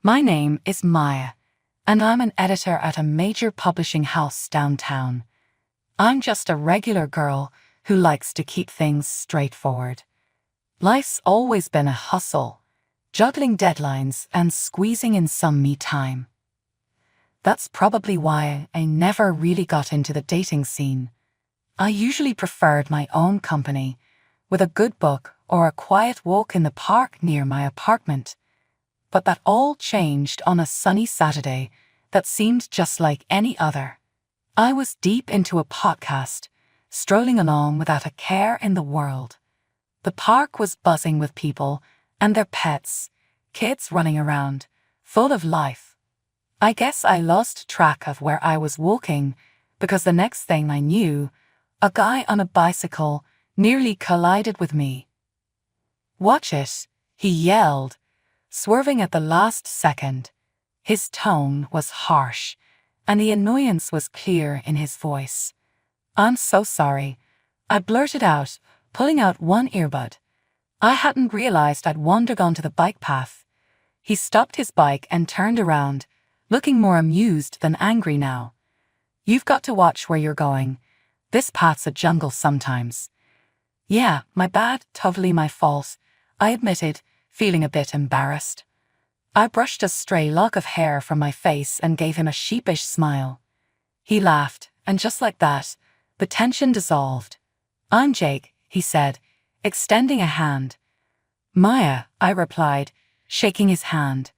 My name is Maya, and I'm an editor at a major publishing house downtown. I'm just a regular girl who likes to keep things straightforward. Life's always been a hustle, juggling deadlines and squeezing in some me time. That's probably why I never really got into the dating scene. I usually preferred my own company, with a good book or a quiet walk in the park near my apartment. But that all changed on a sunny Saturday that seemed just like any other. I was deep into a podcast, strolling along without a care in the world. The park was buzzing with people and their pets, kids running around, full of life. I guess I lost track of where I was walking because the next thing I knew, a guy on a bicycle nearly collided with me. "Watch it," he yelled, swerving at the last second. His tone was harsh, and the annoyance was clear in his voice. "I'm so sorry," I blurted out, pulling out one earbud. I hadn't realized I'd wandered onto the bike path. He stopped his bike and turned around, looking more amused than angry now. "You've got to watch where you're going. This path's a jungle sometimes." "Yeah, my bad, totally my fault," I admitted, feeling a bit embarrassed. I brushed a stray lock of hair from my face and gave him a sheepish smile. He laughed, and just like that, the tension dissolved. "I'm Jake," he said, extending a hand. "Maya," I replied, shaking his hand.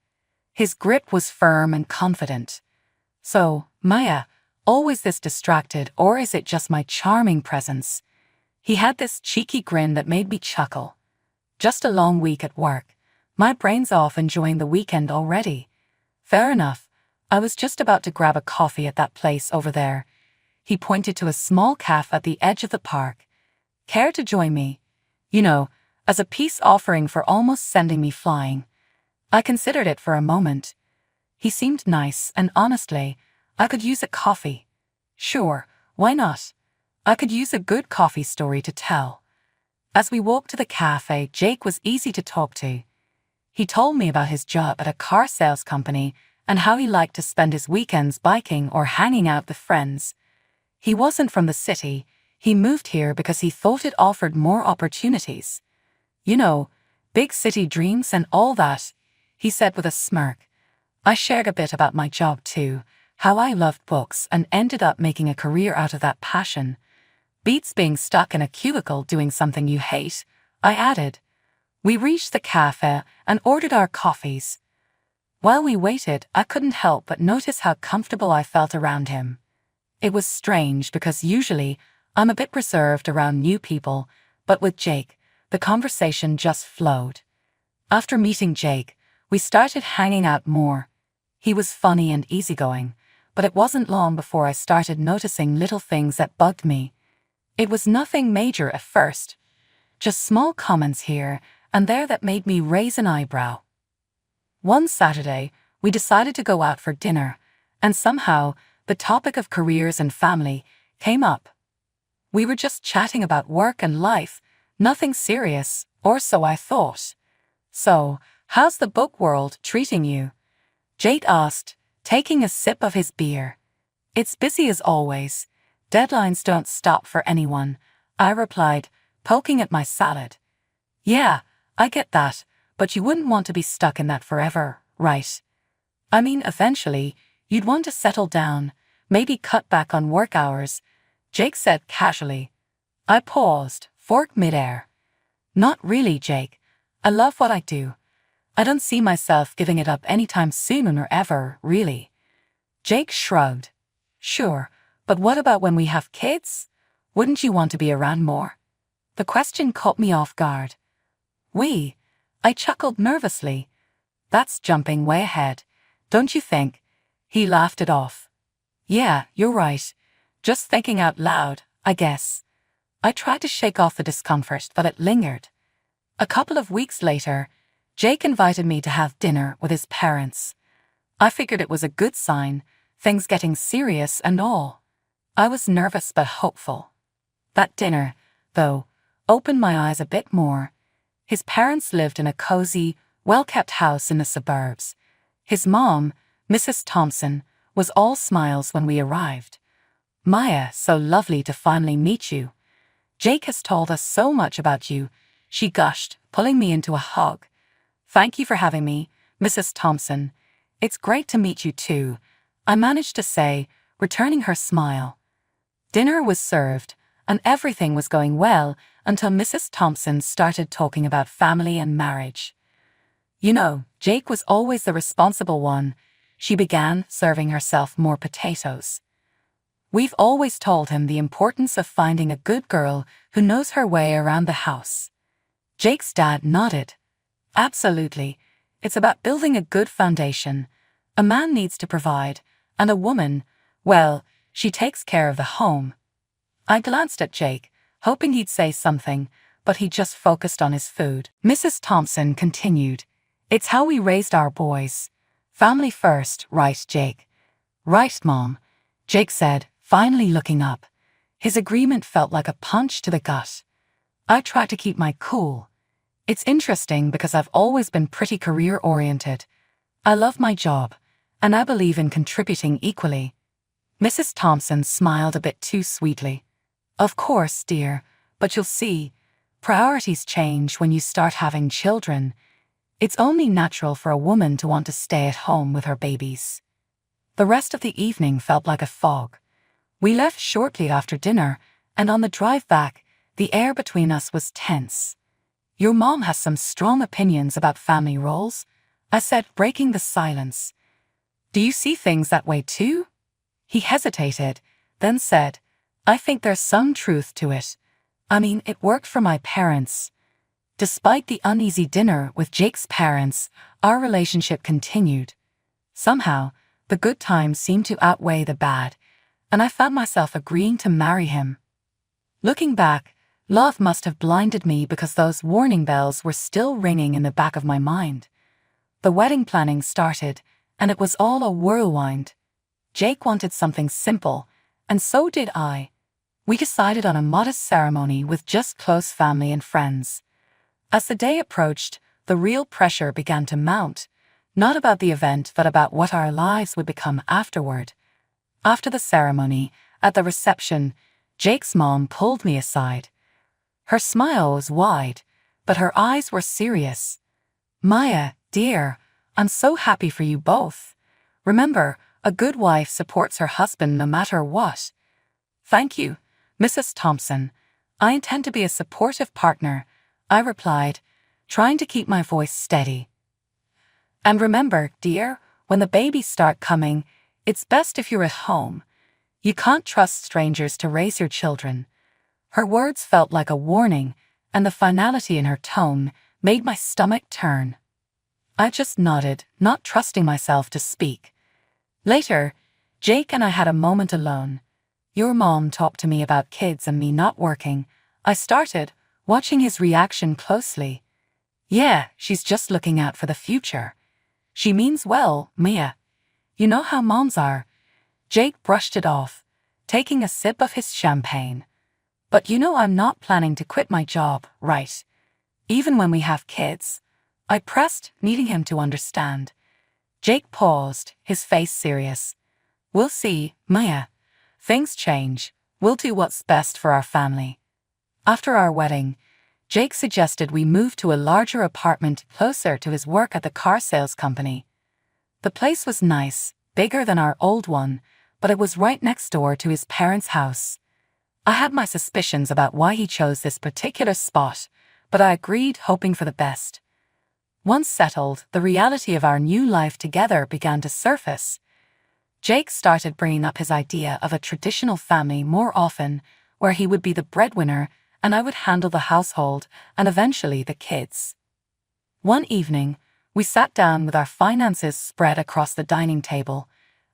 His grip was firm and confident. "So, Maya, always this distracted, or is it just my charming presence?" He had this cheeky grin that made me chuckle. "Just a long week at work. My brain's off enjoying the weekend already." "Fair enough. I was just about to grab a coffee at that place over there." He pointed to a small cafe at the edge of the park. "Care to join me? You know, as a peace offering for almost sending me flying." I considered it for a moment. He seemed nice, and honestly, I could use a coffee. Sure, why not? I could use a good coffee story to tell. As we walked to the cafe, Jake was easy to talk to. He told me about his job at a car sales company and how he liked to spend his weekends biking or hanging out with friends. He wasn't from the city. He moved here because he thought it offered more opportunities. "You know, big city dreams and all that," he said with a smirk. I shared a bit about my job too, how I loved books and ended up making a career out of that passion. "Beats being stuck in a cubicle doing something you hate," I added. We reached the cafe and ordered our coffees. While we waited, I couldn't help but notice how comfortable I felt around him. It was strange because usually I'm a bit reserved around new people, but with Jake, the conversation just flowed. After meeting Jake, we started hanging out more. He was funny and easygoing, but it wasn't long before I started noticing little things that bugged me. It was nothing major at first, just small comments here and there that made me raise an eyebrow. One Saturday, we decided to go out for dinner, and somehow the topic of careers and family came up. We were just chatting about work and life, nothing serious, or so I thought. "So, how's the book world treating you?" Jake asked, taking a sip of his beer. "It's busy as always. Deadlines don't stop for anyone," I replied, poking at my salad. "Yeah, I get that, but you wouldn't want to be stuck in that forever, right? I mean, eventually, you'd want to settle down, maybe cut back on work hours," Jake said casually. I paused, fork midair. "Not really, Jake. I love what I do. I don't see myself giving it up anytime soon or ever, really." Jake shrugged. "Sure, but what about when we have kids? Wouldn't you want to be around more?" The question caught me off guard. "We?" I chuckled nervously. "That's jumping way ahead, don't you think?" He laughed it off. "Yeah, you're right. Just thinking out loud, I guess." I tried to shake off the discomfort, but it lingered. A couple of weeks later, Jake invited me to have dinner with his parents. I figured it was a good sign, things getting serious and all. I was nervous but hopeful. That dinner, though, opened my eyes a bit more. His parents lived in a cozy, well-kept house in the suburbs. His mom, Mrs. Thompson, was all smiles when we arrived. "Maya, so lovely to finally meet you. Jake has told us so much about you," she gushed, pulling me into a hug. "Thank you for having me, Mrs. Thompson. It's great to meet you too," I managed to say, returning her smile. Dinner was served, and everything was going well until Mrs. Thompson started talking about family and marriage. "You know, Jake was always the responsible one," she began, serving herself more potatoes. "We've always told him the importance of finding a good girl who knows her way around the house." Jake's dad nodded. "Absolutely. It's about building a good foundation. A man needs to provide, and a woman, well, she takes care of the home." I glanced at Jake, hoping he'd say something, but he just focused on his food. Mrs. Thompson continued, "It's how we raised our boys. Family first, right, Jake?" "Right, Mom," Jake said, finally looking up. His agreement felt like a punch to the gut. I tried to keep my cool. It's interesting because I've always been pretty career-oriented. I love my job, and I believe in contributing equally. Mrs. Thompson smiled a bit too sweetly. "Of course, dear, but you'll see, priorities change when you start having children. It's only natural for a woman to want to stay at home with her babies." The rest of the evening felt like a fog. We left shortly after dinner, and on the drive back, the air between us was tense. "Your mom has some strong opinions about family roles," I said, breaking the silence. "Do you see things that way too?" He hesitated, then said, "I think there's some truth to it. I mean, it worked for my parents." Despite the uneasy dinner with Jake's parents, our relationship continued. Somehow, the good times seemed to outweigh the bad, and I found myself agreeing to marry him. Looking back, love must have blinded me because those warning bells were still ringing in the back of my mind. The wedding planning started, and it was all a whirlwind. Jake wanted something simple, and so did I. We decided on a modest ceremony with just close family and friends. As the day approached, the real pressure began to mount, not about the event but about what our lives would become afterward. After the ceremony, at the reception, Jake's mom pulled me aside. Her smile was wide, but her eyes were serious. "Maya, dear, I'm so happy for you both. Remember, a good wife supports her husband no matter what." "Thank you, Mrs. Thompson. I intend to be a supportive partner," I replied, trying to keep my voice steady. "And remember, dear, when the babies start coming, it's best if you're at home. You can't trust strangers to raise your children." Her words felt like a warning, and the finality in her tone made my stomach turn. I just nodded, not trusting myself to speak. Later, Jake and I had a moment alone. "Your mom talked to me about kids and me not working," I started, watching his reaction closely. "Yeah, she's just looking out for the future. She means well, Mia. You know how moms are." Jake brushed it off, taking a sip of his champagne. "But you know I'm not planning to quit my job, right? Even when we have kids." I pressed, needing him to understand. Jake paused, his face serious. "We'll see, Mia. Things change. We'll do what's best for our family." After our wedding, Jake suggested we move to a larger apartment closer to his work at the car sales company. The place was nice, bigger than our old one, but it was right next door to his parents' house. I had my suspicions about why he chose this particular spot, but I agreed, hoping for the best. Once settled, the reality of our new life together began to surface. Jake started bringing up his idea of a traditional family more often, where he would be the breadwinner and I would handle the household and eventually the kids. One evening, we sat down with our finances spread across the dining table,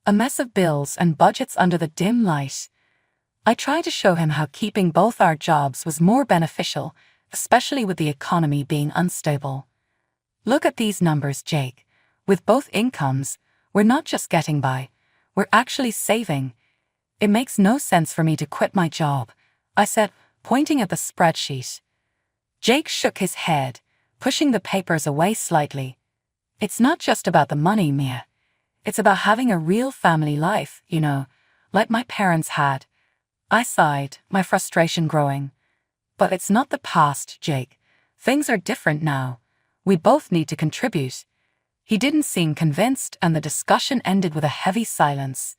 a mess of bills and budgets under the dim light. I tried to show him how keeping both our jobs was more beneficial, especially with the economy being unstable. "Look at these numbers, Jake. With both incomes, we're not just getting by, we're actually saving. It makes no sense for me to quit my job," I said, pointing at the spreadsheet. Jake shook his head, pushing the papers away slightly. It's not just about the money, Mia. It's about having a real family life, like my parents had. I sighed, my frustration growing. But it's not the past, Jake. Things are different now. We both need to contribute. He didn't seem convinced, and the discussion ended with a heavy silence.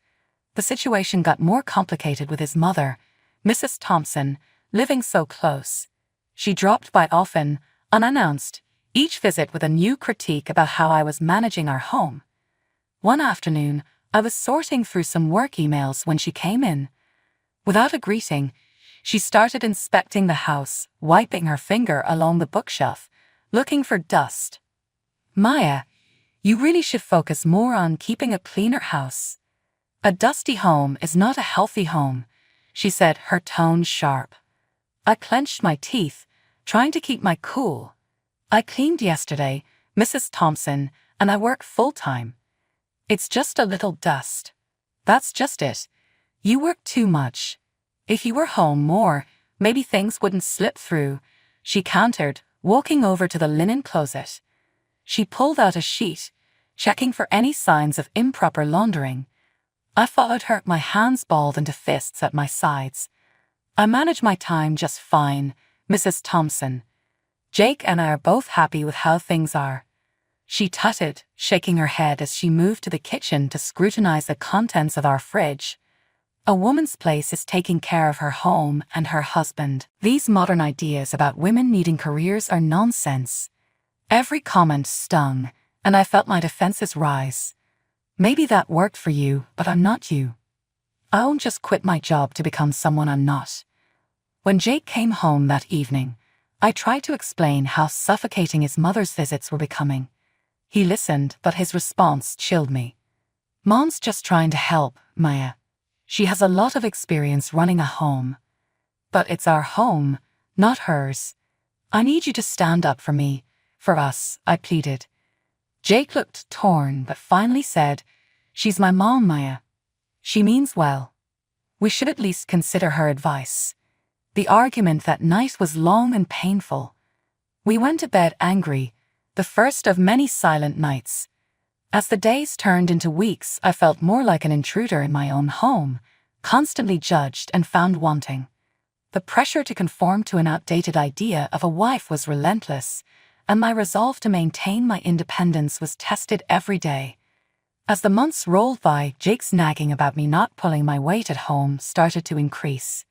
The situation got more complicated with his mother, Mrs. Thompson, living so close. She dropped by often, unannounced, each visit with a new critique about how I was managing our home. One afternoon, I was sorting through some work emails when she came in. Without a greeting, she started inspecting the house, wiping her finger along the bookshelf, looking for dust. "Maya, you really should focus more on keeping a cleaner house. A dusty home is not a healthy home," she said, her tone sharp. I clenched my teeth, trying to keep my cool. "I cleaned yesterday, Mrs. Thompson, and I work full-time. It's just a little dust. That's just it. You work too much. If you were home more, maybe things wouldn't slip through," she countered, walking over to the linen closet. She pulled out a sheet, checking for any signs of improper laundering. I followed her, my hands balled into fists at my sides. "I manage my time just fine, Mrs. Thompson. Jake and I are both happy with how things are," she tutted, shaking her head as she moved to the kitchen to scrutinize the contents of our fridge. A woman's place is taking care of her home and her husband. These modern ideas about women needing careers are nonsense. Every comment stung, and I felt my defenses rise. "Maybe that worked for you, but I'm not you. I won't just quit my job to become someone I'm not." When Jake came home that evening, I tried to explain how suffocating his mother's visits were becoming. He listened, but his response chilled me. "Mom's just trying to help, Maya. She has a lot of experience running a home. But it's our home, not hers. I need you to stand up for me, for us," I pleaded. Jake looked torn, but finally said, "She's my mom, Maya. She means well. We should at least consider her advice." The argument that night was long and painful. We went to bed angry, the first of many silent nights. As the days turned into weeks, I felt more like an intruder in my own home, constantly judged and found wanting. The pressure to conform to an outdated idea of a wife was relentless, and my resolve to maintain my independence was tested every day. As the months rolled by, Jake's nagging about me not pulling my weight at home started to increase.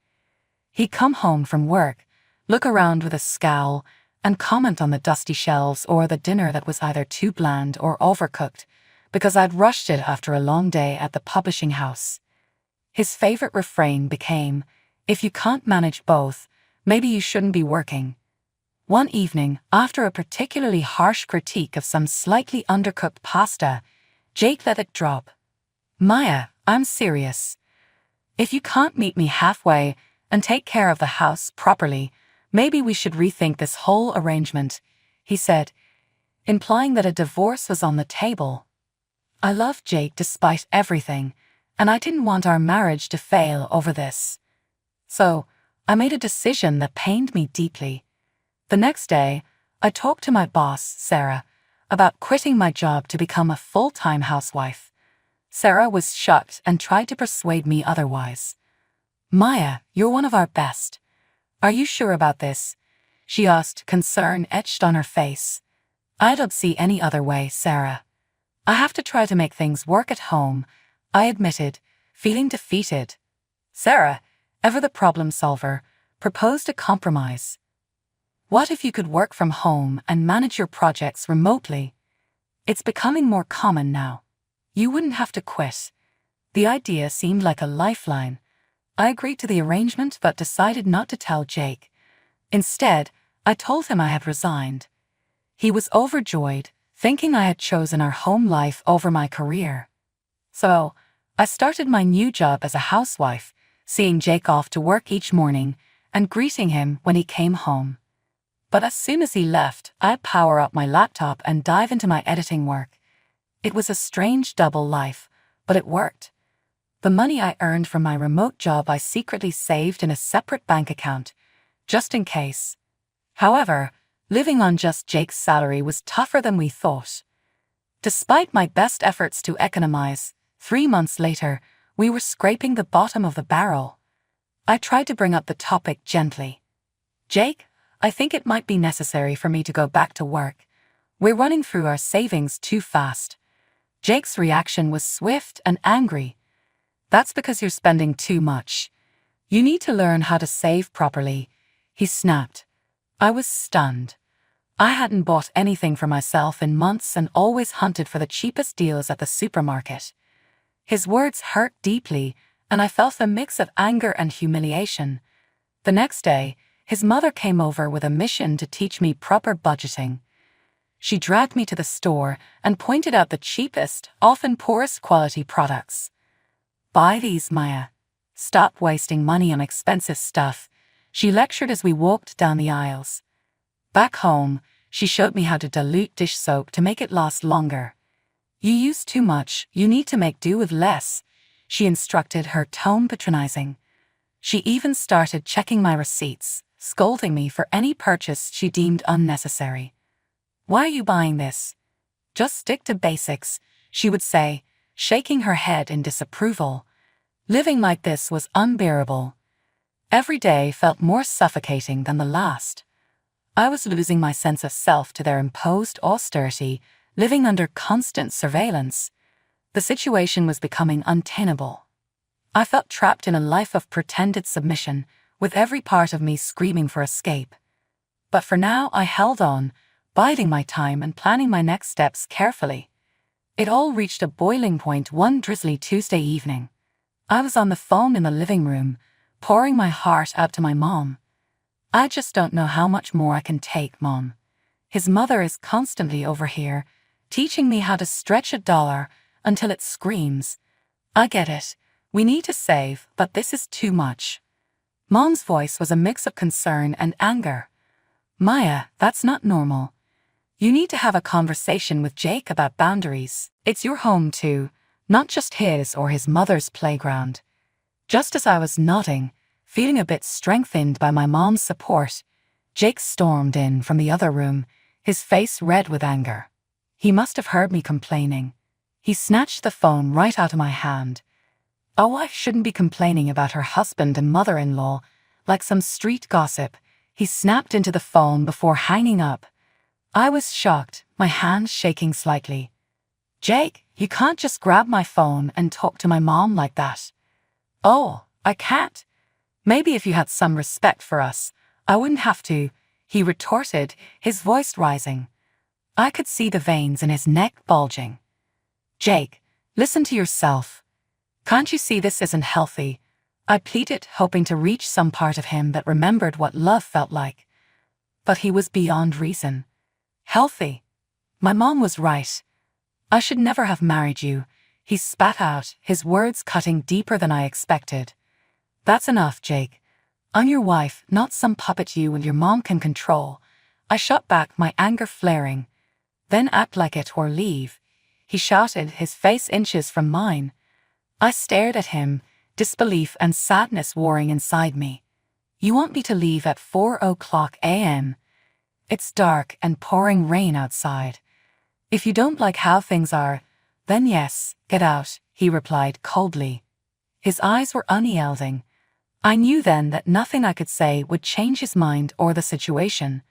He'd come home from work, look around with a scowl, and comment on the dusty shelves or the dinner that was either too bland or overcooked, because I'd rushed it after a long day at the publishing house. His favorite refrain became, "If you can't manage both, maybe you shouldn't be working." One evening, after a particularly harsh critique of some slightly undercooked pasta, Jake let it drop. "Maya, I'm serious. If you can't meet me halfway and take care of the house properly, maybe we should rethink this whole arrangement," he said, implying that a divorce was on the table. I loved Jake despite everything, and I didn't want our marriage to fail over this. So, I made a decision that pained me deeply. The next day, I talked to my boss, Sarah, about quitting my job to become a full-time housewife. Sarah was shocked and tried to persuade me otherwise. "Maya, you're one of our best. Are you sure about this?" she asked, concern etched on her face. "I don't see any other way, Sarah. I have to try to make things work at home," I admitted, feeling defeated. Sarah, ever the problem solver, proposed a compromise. "What if you could work from home and manage your projects remotely? It's becoming more common now. You wouldn't have to quit." The idea seemed like a lifeline. I agreed to the arrangement but decided not to tell Jake. Instead, I told him I had resigned. He was overjoyed, thinking I had chosen our home life over my career. So, I started my new job as a housewife, seeing Jake off to work each morning and greeting him when he came home. But as soon as he left, I'd power up my laptop and dive into my editing work. It was a strange double life, but it worked. The money I earned from my remote job I secretly saved in a separate bank account, just in case. However, living on just Jake's salary was tougher than we thought. Despite my best efforts to economize, 3 months later, we were scraping the bottom of the barrel. I tried to bring up the topic gently. Jake, I think it might be necessary for me to go back to work. We're running through our savings too fast. Jake's reaction was swift and angry. That's because you're spending too much. You need to learn how to save properly, he snapped. I was stunned. I hadn't bought anything for myself in months and always hunted for the cheapest deals at the supermarket. His words hurt deeply, and I felt a mix of anger and humiliation. The next day, his mother came over with a mission to teach me proper budgeting. She dragged me to the store and pointed out the cheapest, often poorest quality products. Buy these, Maya. Stop wasting money on expensive stuff, she lectured as we walked down the aisles. Back home, she showed me how to dilute dish soap to make it last longer. You use too much, you need to make do with less, she instructed, her tone patronizing. She even started checking my receipts, scolding me for any purchase she deemed unnecessary. Why are you buying this? Just stick to basics, she would say, shaking her head in disapproval. Living like this was unbearable. Every day felt more suffocating than the last. I was losing my sense of self to their imposed austerity, living under constant surveillance. The situation was becoming untenable. I felt trapped in a life of pretended submission, with every part of me screaming for escape. But for now I held on, biding my time and planning my next steps carefully. It all reached a boiling point one drizzly Tuesday evening. I was on the phone in the living room, pouring my heart out to my mom. I just don't know how much more I can take, Mom. His mother is constantly over here, teaching me how to stretch $1 until it screams. I get it. We need to save, but this is too much. Mom's voice was a mix of concern and anger. Maya, that's not normal. You need to have a conversation with Jake about boundaries. It's your home too, not just his or his mother's playground. Just as I was nodding, feeling a bit strengthened by my mom's support, Jake stormed in from the other room, his face red with anger. He must have heard me complaining. He snatched the phone right out of my hand. A wife shouldn't be complaining about her husband and mother-in-law like some street gossip. He snapped into the phone before hanging up. I was shocked, my hands shaking slightly. Jake, you can't just grab my phone and talk to my mom like that. Oh, I can't. Maybe if you had some respect for us, I wouldn't have to, he retorted, his voice rising. I could see the veins in his neck bulging. Jake, listen to yourself. Can't you see this isn't healthy? I pleaded, hoping to reach some part of him that remembered what love felt like. But he was beyond reason. Healthy? My mom was right. I should never have married you, he spat out, his words cutting deeper than I expected. That's enough, Jake. I'm your wife, not some puppet you and your mom can control. I shot back, my anger flaring. Then act like it or leave, he shouted, his face inches from mine. I stared at him, disbelief and sadness warring inside me. You want me to leave at 4:00 a.m.? It's dark and pouring rain outside. If you don't like how things are, then yes, get out, he replied coldly. His eyes were unyielding. I knew then that nothing I could say would change his mind or the situation.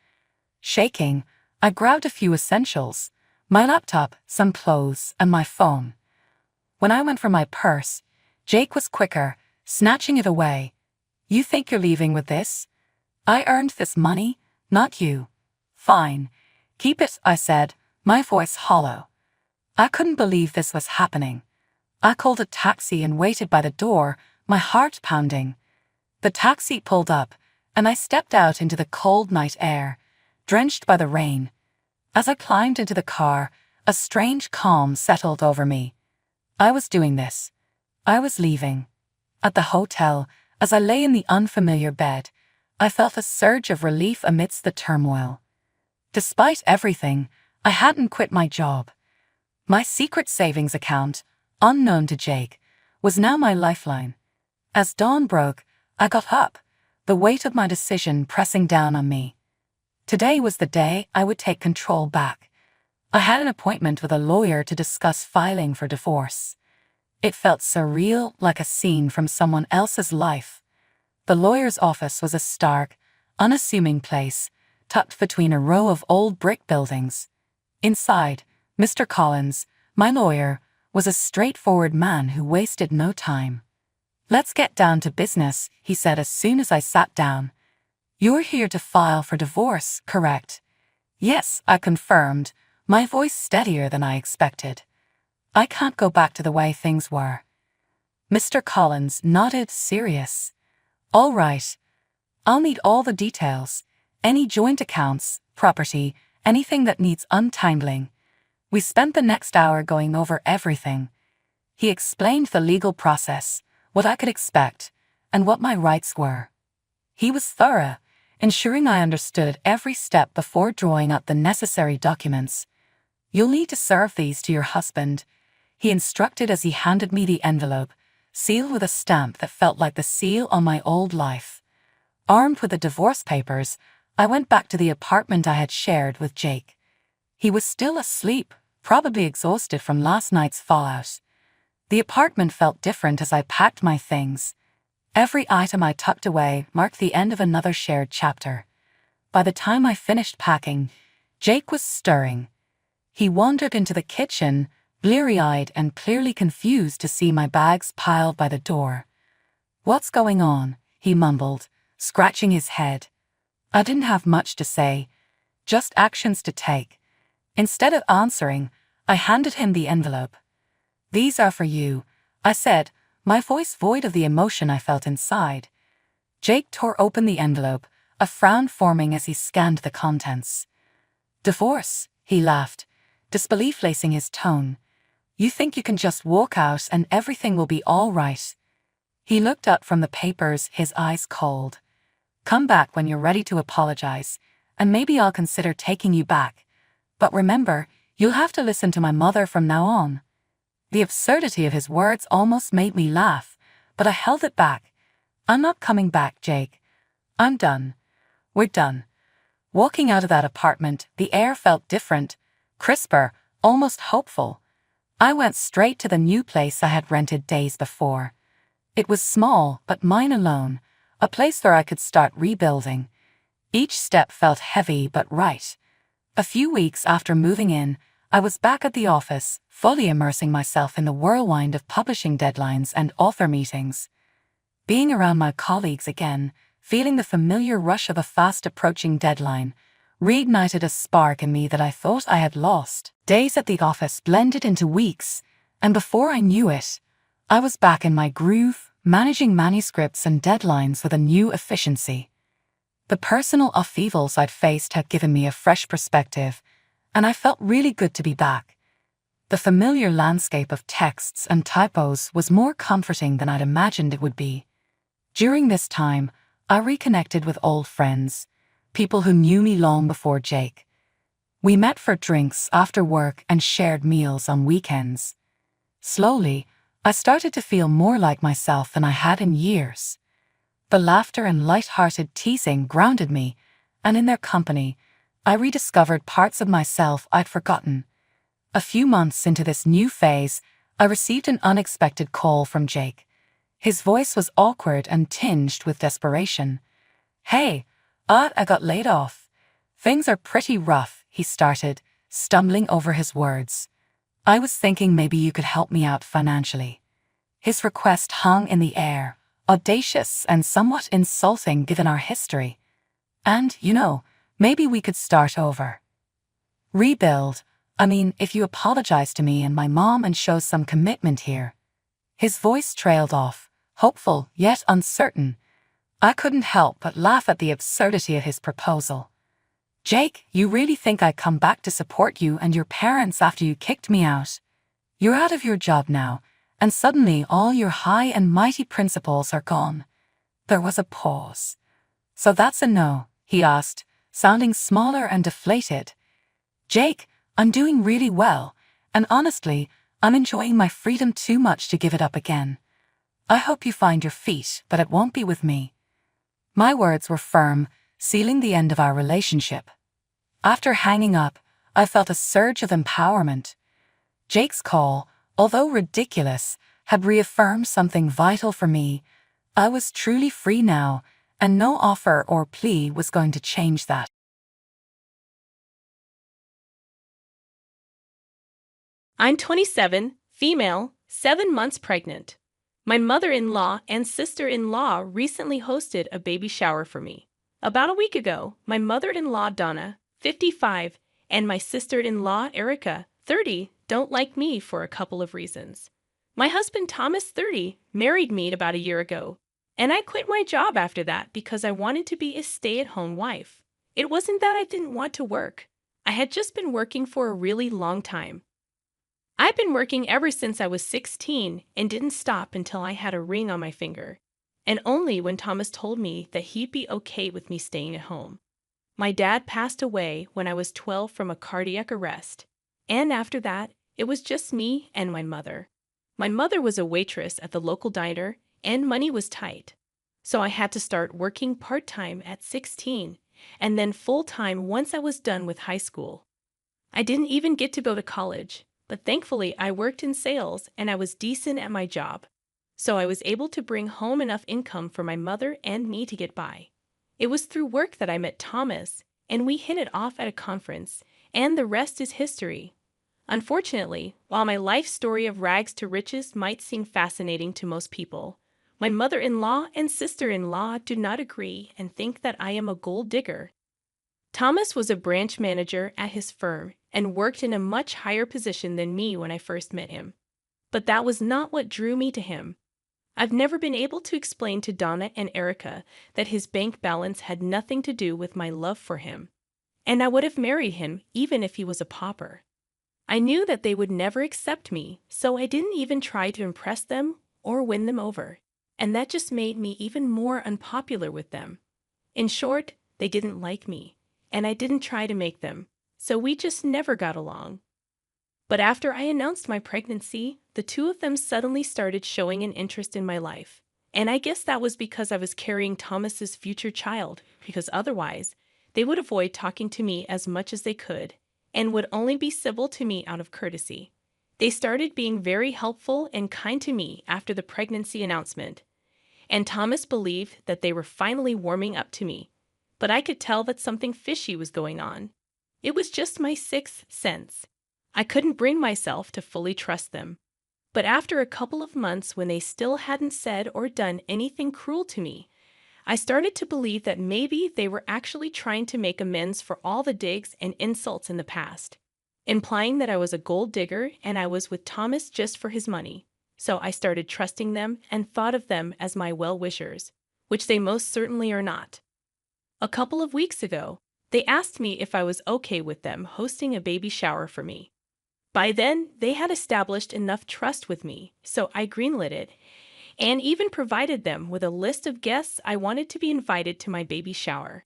Shaking, I grabbed a few essentials, my laptop, some clothes, and my phone. When I went for my purse, Jake was quicker, snatching it away. You think you're leaving with this? I earned this money, not you. Fine. Keep it, I said, my voice hollow. I couldn't believe this was happening. I called a taxi and waited by the door, my heart pounding. The taxi pulled up, and I stepped out into the cold night air, drenched by the rain. As I climbed into the car, a strange calm settled over me. I was doing this. I was leaving. At the hotel, as I lay in the unfamiliar bed, I felt a surge of relief amidst the turmoil. Despite everything, I hadn't quit my job. My secret savings account, unknown to Jake, was now my lifeline. As dawn broke, I got up, the weight of my decision pressing down on me. Today was the day I would take control back. I had an appointment with a lawyer to discuss filing for divorce. It felt surreal, like a scene from someone else's life. The lawyer's office was a stark, unassuming place, tucked between a row of old brick buildings. Inside, Mr. Collins, my lawyer, was a straightforward man who wasted no time. "Let's get down to business," he said as soon as I sat down. "You're here to file for divorce, correct?" "Yes," I confirmed, my voice steadier than I expected. "I can't go back to the way things were." Mr. Collins nodded, serious. "All right. I'll need all the details. Any joint accounts, property, anything that needs untangling." We spent the next hour going over everything. He explained the legal process, what I could expect, and what my rights were. He was thorough, ensuring I understood every step before drawing up the necessary documents. "You'll need to serve these to your husband," he instructed as he handed me the envelope, sealed with a stamp that felt like the seal on my old life. Armed with the divorce papers, I went back to the apartment I had shared with Jake. He was still asleep, probably exhausted from last night's fallout. The apartment felt different as I packed my things. Every item I tucked away marked the end of another shared chapter. By the time I finished packing, Jake was stirring. He wandered into the kitchen, bleary-eyed and clearly confused to see my bags piled by the door. "What's going on?" he mumbled, scratching his head. I didn't have much to say, just actions to take. Instead of answering, I handed him the envelope. "These are for you," I said, my voice void of the emotion I felt inside. Jake tore open the envelope, a frown forming as he scanned the contents. "Divorce," he laughed, disbelief lacing his tone. "You think you can just walk out and everything will be all right?" He looked up from the papers, his eyes cold. "Come back when you're ready to apologize, and maybe I'll consider taking you back. But remember, you'll have to listen to my mother from now on." The absurdity of his words almost made me laugh, but I held it back. "I'm not coming back, Jake. I'm done. We're done." Walking out of that apartment, the air felt different, crisper, almost hopeful. I went straight to the new place I had rented days before. It was small, but mine alone, a place where I could start rebuilding. Each step felt heavy but right. A few weeks after moving in, I was back at the office, fully immersing myself in the whirlwind of publishing deadlines and author meetings. Being around my colleagues again, feeling the familiar rush of a fast-approaching deadline, reignited a spark in me that I thought I had lost. Days at the office blended into weeks, and before I knew it, I was back in my groove, managing manuscripts and deadlines with a new efficiency. The personal upheavals I'd faced had given me a fresh perspective, and I felt really good to be back. The familiar landscape of texts and typos was more comforting than I'd imagined it would be. During this time, I reconnected with old friends, people who knew me long before Jake. We met for drinks after work and shared meals on weekends. Slowly, I started to feel more like myself than I had in years. The laughter and light-hearted teasing grounded me, and in their company, I rediscovered parts of myself I'd forgotten. A few months into this new phase, I received an unexpected call from Jake. His voice was awkward and tinged with desperation. "Hey, I got laid off. Things are pretty rough," he started, stumbling over his words. "I was thinking maybe you could help me out financially." His request hung in the air, audacious and somewhat insulting given our history. "And, maybe we could start over. Rebuild. I mean, if you apologize to me and my mom and show some commitment here." His voice trailed off, hopeful yet uncertain. I couldn't help but laugh at the absurdity of his proposal. "Jake, you really think I'd come back to support you and your parents after you kicked me out? You're out of your job now, and suddenly all your high and mighty principles are gone." There was a pause. "So that's a no?" he asked, sounding smaller and deflated. "Jake, I'm doing really well, and honestly, I'm enjoying my freedom too much to give it up again. I hope you find your feet, but it won't be with me." My words were firm, sealing the end of our relationship. After hanging up, I felt a surge of empowerment. Jake's call, although ridiculous, had reaffirmed something vital for me. I was truly free now, and no offer or plea was going to change that. I'm 27, female, 7 months pregnant. My mother-in-law and sister-in-law recently hosted a baby shower for me. About a week ago, my mother-in-law Donna, 55, and my sister-in-law Erica, 30, don't like me for a couple of reasons. My husband Thomas, 30, married me about a year ago, and I quit my job after that because I wanted to be a stay-at-home wife. It wasn't that I didn't want to work. I had just been working for a really long time. I've been working ever since I was 16 and didn't stop until I had a ring on my finger, and only when Thomas told me that he'd be okay with me staying at home. My dad passed away when I was 12 from a cardiac arrest, and after that, it was just me and my mother. My mother was a waitress at the local diner, and money was tight, so I had to start working part-time at 16 and then full-time once I was done with high school. I didn't even get to go to college, but thankfully I worked in sales and I was decent at my job, so I was able to bring home enough income for my mother and me to get by. It was through work that I met Thomas, and we hit it off at a conference, and the rest is history. Unfortunately, while my life story of rags to riches might seem fascinating to most people, my mother-in-law and sister-in-law do not agree and think that I am a gold digger. Thomas was a branch manager at his firm and worked in a much higher position than me when I first met him. But that was not what drew me to him. I've never been able to explain to Donna and Erica that his bank balance had nothing to do with my love for him, and I would have married him even if he was a pauper. I knew that they would never accept me, so I didn't even try to impress them or win them over, and that just made me even more unpopular with them. In short, they didn't like me, and I didn't try to make them, so we just never got along. But after I announced my pregnancy, the two of them suddenly started showing an interest in my life. And I guess that was because I was carrying Thomas's future child, because otherwise, they would avoid talking to me as much as they could, and would only be civil to me out of courtesy. They started being very helpful and kind to me after the pregnancy announcement, and Thomas believed that they were finally warming up to me. But I could tell that something fishy was going on. It was just my sixth sense. I couldn't bring myself to fully trust them. But after a couple of months when they still hadn't said or done anything cruel to me, I started to believe that maybe they were actually trying to make amends for all the digs and insults in the past, implying that I was a gold digger and I was with Thomas just for his money. So I started trusting them and thought of them as my well-wishers, which they most certainly are not. A couple of weeks ago, they asked me if I was okay with them hosting a baby shower for me. By then, they had established enough trust with me, so I greenlit it, and even provided them with a list of guests I wanted to be invited to my baby shower.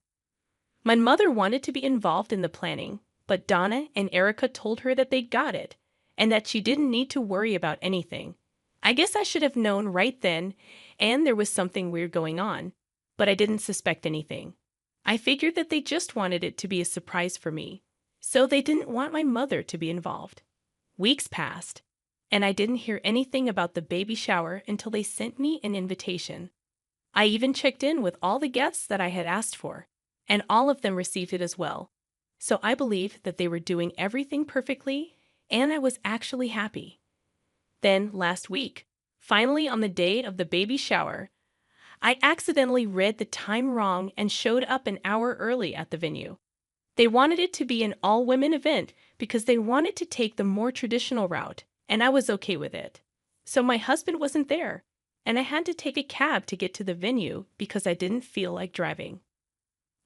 My mother wanted to be involved in the planning, but Donna and Erica told her that they'd got it, and that she didn't need to worry about anything. I guess I should have known right then, and there was something weird going on, but I didn't suspect anything. I figured that they just wanted it to be a surprise for me, so they didn't want my mother to be involved. Weeks passed, and I didn't hear anything about the baby shower until they sent me an invitation. I even checked in with all the guests that I had asked for, and all of them received it as well. So I believed that they were doing everything perfectly, and I was actually happy. Then, last week, finally on the day of the baby shower, I accidentally read the time wrong and showed up an hour early at the venue. They wanted it to be an all-women event because they wanted to take the more traditional route, and I was okay with it. So my husband wasn't there, and I had to take a cab to get to the venue because I didn't feel like driving.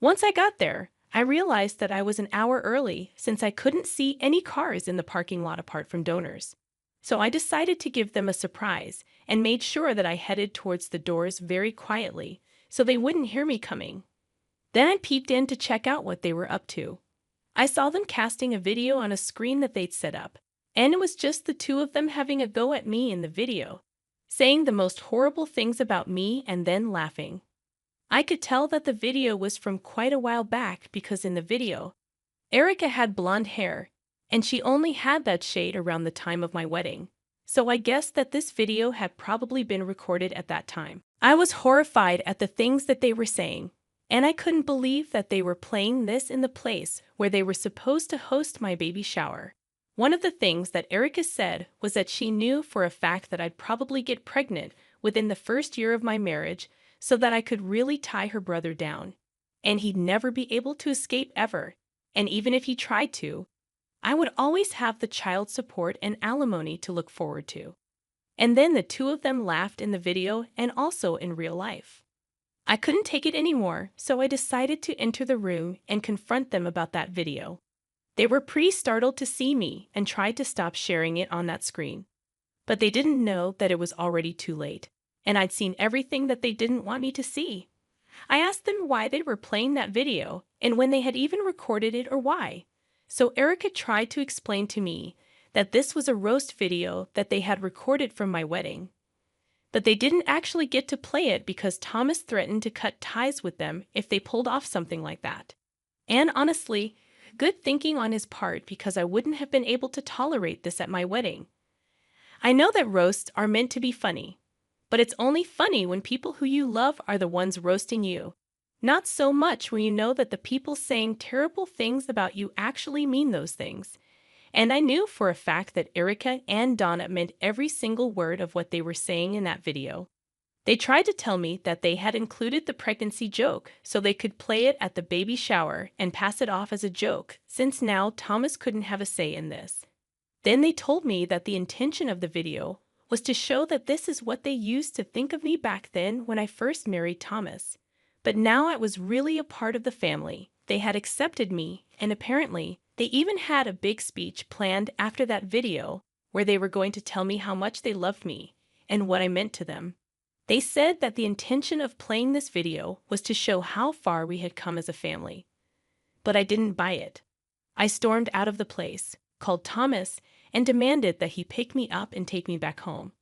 Once I got there, I realized that I was an hour early since I couldn't see any cars in the parking lot apart from donors. So I decided to give them a surprise and made sure that I headed towards the doors very quietly so they wouldn't hear me coming. Then I peeked in to check out what they were up to. I saw them casting a video on a screen that they'd set up, and it was just the two of them having a go at me in the video, saying the most horrible things about me and then laughing. I could tell that the video was from quite a while back because in the video, Erica had blonde hair and she only had that shade around the time of my wedding. So I guessed that this video had probably been recorded at that time. I was horrified at the things that they were saying, and I couldn't believe that they were playing this in the place where they were supposed to host my baby shower. One of the things that Erica said was that she knew for a fact that I'd probably get pregnant within the first year of my marriage so that I could really tie her brother down, and he'd never be able to escape ever, and even if he tried to, I would always have the child support and alimony to look forward to. And then the two of them laughed in the video and also in real life. I couldn't take it anymore, so I decided to enter the room and confront them about that video. They were pretty startled to see me and tried to stop sharing it on that screen. But they didn't know that it was already too late, and I'd seen everything that they didn't want me to see. I asked them why they were playing that video and when they had even recorded it or why. So Erica tried to explain to me that this was a roast video that they had recorded from my wedding. But they didn't actually get to play it because Thomas threatened to cut ties with them if they pulled off something like that. And honestly, good thinking on his part because I wouldn't have been able to tolerate this at my wedding. I know that roasts are meant to be funny, but it's only funny when people who you love are the ones roasting you. Not so much when you know that the people saying terrible things about you actually mean those things. And I knew for a fact that Erica and Donna meant every single word of what they were saying in that video. They tried to tell me that they had included the pregnancy joke so they could play it at the baby shower and pass it off as a joke, since now Thomas couldn't have a say in this. Then they told me that the intention of the video was to show that this is what they used to think of me back then when I first married Thomas. But now I was really a part of the family. They had accepted me, and apparently, they even had a big speech planned after that video where they were going to tell me how much they loved me and what I meant to them. They said that the intention of playing this video was to show how far we had come as a family. But I didn't buy it. I stormed out of the place, called Thomas, and demanded that he pick me up and take me back home.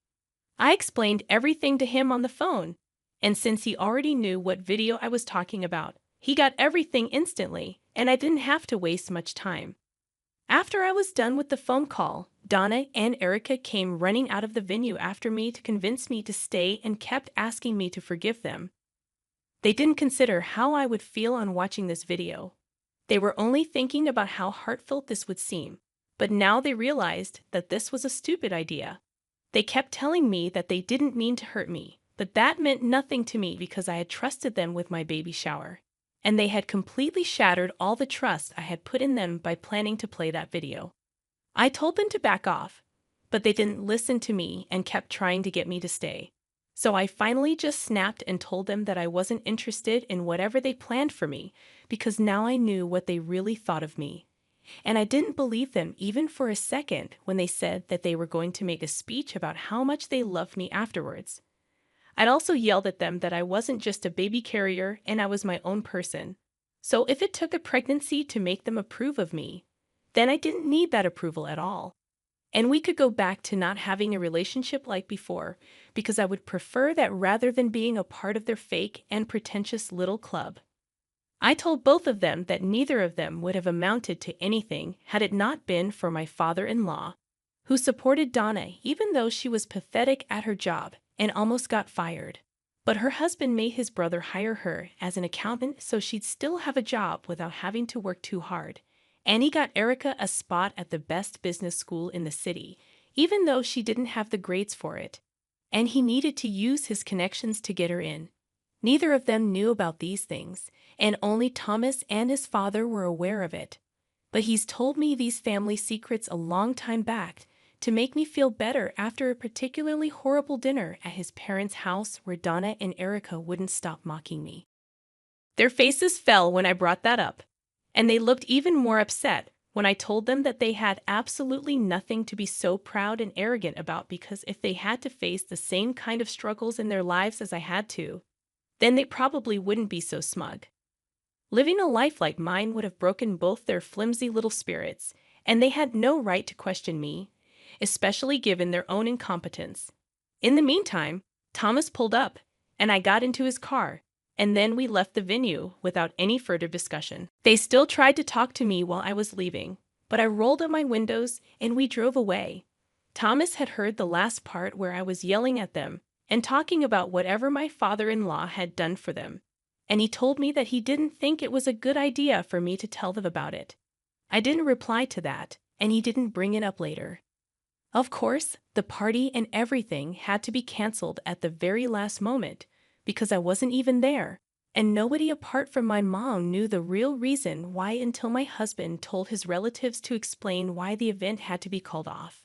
I explained everything to him on the phone, and since he already knew what video I was talking about, he got everything instantly, and I didn't have to waste much time. After I was done with the phone call, Donna and Erica came running out of the venue after me to convince me to stay and kept asking me to forgive them. They didn't consider how I would feel on watching this video. They were only thinking about how heartfelt this would seem, but now they realized that this was a stupid idea. They kept telling me that they didn't mean to hurt me, but that meant nothing to me because I had trusted them with my baby shower. And they had completely shattered all the trust I had put in them by planning to play that video. I told them to back off, but they didn't listen to me and kept trying to get me to stay. So I finally just snapped and told them that I wasn't interested in whatever they planned for me because now I knew what they really thought of me. And I didn't believe them even for a second when they said that they were going to make a speech about how much they loved me afterwards. I'd also yelled at them that I wasn't just a baby carrier and I was my own person. So if it took a pregnancy to make them approve of me, then I didn't need that approval at all. And we could go back to not having a relationship like before, because I would prefer that rather than being a part of their fake and pretentious little club. I told both of them that neither of them would have amounted to anything had it not been for my father-in-law, who supported Donna even though she was pathetic at her job and almost got fired. But her husband made his brother hire her as an accountant so she'd still have a job without having to work too hard. And he got Erica a spot at the best business school in the city, even though she didn't have the grades for it. And he needed to use his connections to get her in. Neither of them knew about these things, and only Thomas and his father were aware of it. But he's told me these family secrets a long time back, to make me feel better after a particularly horrible dinner at his parents' house where Donna and Erica wouldn't stop mocking me. Their faces fell when I brought that up, and they looked even more upset when I told them that they had absolutely nothing to be so proud and arrogant about because if they had to face the same kind of struggles in their lives as I had to, then they probably wouldn't be so smug. Living a life like mine would have broken both their flimsy little spirits, and they had no right to question me, especially given their own incompetence. In the meantime, Thomas pulled up, and I got into his car, and then we left the venue without any further discussion. They still tried to talk to me while I was leaving, but I rolled up my windows and we drove away. Thomas had heard the last part where I was yelling at them and talking about whatever my father-in-law had done for them, and he told me that he didn't think it was a good idea for me to tell them about it. I didn't reply to that, and he didn't bring it up later. Of course, the party and everything had to be canceled at the very last moment because I wasn't even there, and nobody apart from my mom knew the real reason why until my husband told his relatives to explain why the event had to be called off.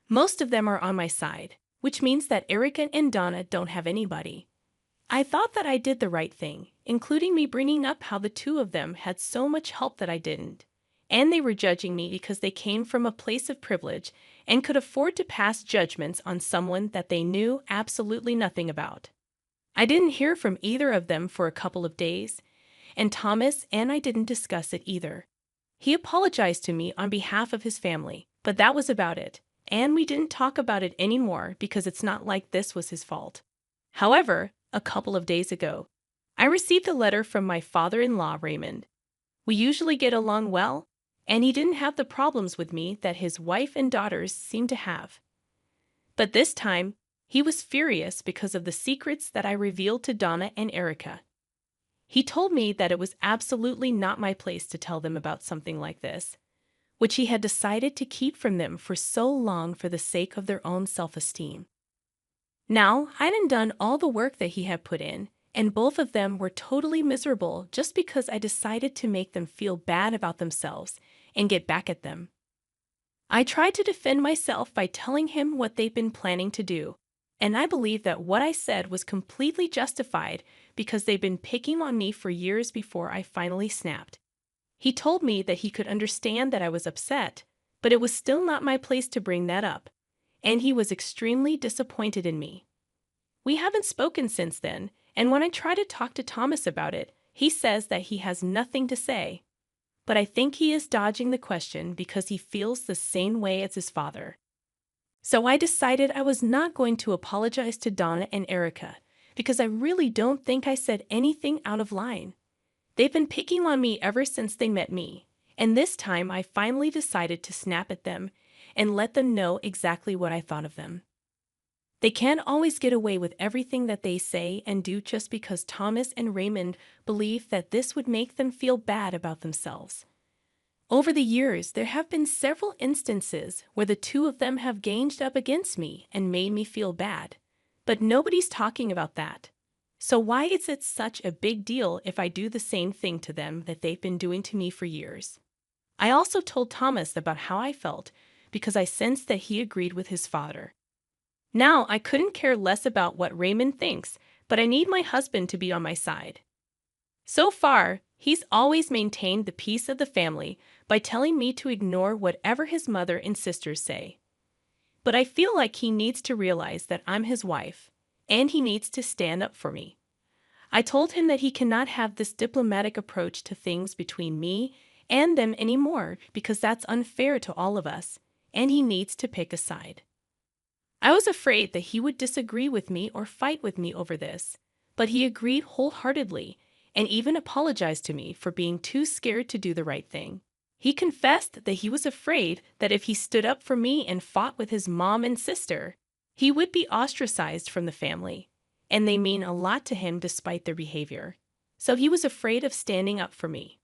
Most of them are on my side, which means that Erica and Donna don't have anybody. I thought that I did the right thing, including me bringing up how the two of them had so much help that I didn't. And they were judging me because they came from a place of privilege and could afford to pass judgments on someone that they knew absolutely nothing about. I didn't hear from either of them for a couple of days, and Thomas and I didn't discuss it either. He apologized to me on behalf of his family, but that was about it, and we didn't talk about it anymore because it's not like this was his fault. However, a couple of days ago, I received a letter from my father-in-law, Raymond. We usually get along well, and he didn't have the problems with me that his wife and daughters seem to have. But this time, he was furious because of the secrets that I revealed to Donna and Erica. He told me that it was absolutely not my place to tell them about something like this, which he had decided to keep from them for so long for the sake of their own self-esteem. Now, I hadn't done all the work that he had put in, and both of them were totally miserable just because I decided to make them feel bad about themselves and get back at them. I tried to defend myself by telling him what they'd been planning to do, and I believe that what I said was completely justified because they'd been picking on me for years before I finally snapped. He told me that he could understand that I was upset, but it was still not my place to bring that up, and he was extremely disappointed in me. We haven't spoken since then, and when I try to talk to Thomas about it, he says that he has nothing to say. But I think he is dodging the question because he feels the same way as his father. So I decided I was not going to apologize to Donna and Erica because I really don't think I said anything out of line. They've been picking on me ever since they met me, and this time I finally decided to snap at them and let them know exactly what I thought of them. They can't always get away with everything that they say and do just because Thomas and Raymond believe that this would make them feel bad about themselves. Over the years, there have been several instances where the two of them have ganged up against me and made me feel bad, but nobody's talking about that. So why is it such a big deal if I do the same thing to them that they've been doing to me for years? I also told Thomas about how I felt because I sensed that he agreed with his father. Now I couldn't care less about what Raymond thinks, but I need my husband to be on my side. So far, he's always maintained the peace of the family by telling me to ignore whatever his mother and sisters say. But I feel like he needs to realize that I'm his wife, and he needs to stand up for me. I told him that he cannot have this diplomatic approach to things between me and them anymore because that's unfair to all of us, and he needs to pick a side. I was afraid that he would disagree with me or fight with me over this, but he agreed wholeheartedly and even apologized to me for being too scared to do the right thing. He confessed that he was afraid that if he stood up for me and fought with his mom and sister, he would be ostracized from the family, and they mean a lot to him despite their behavior. So he was afraid of standing up for me.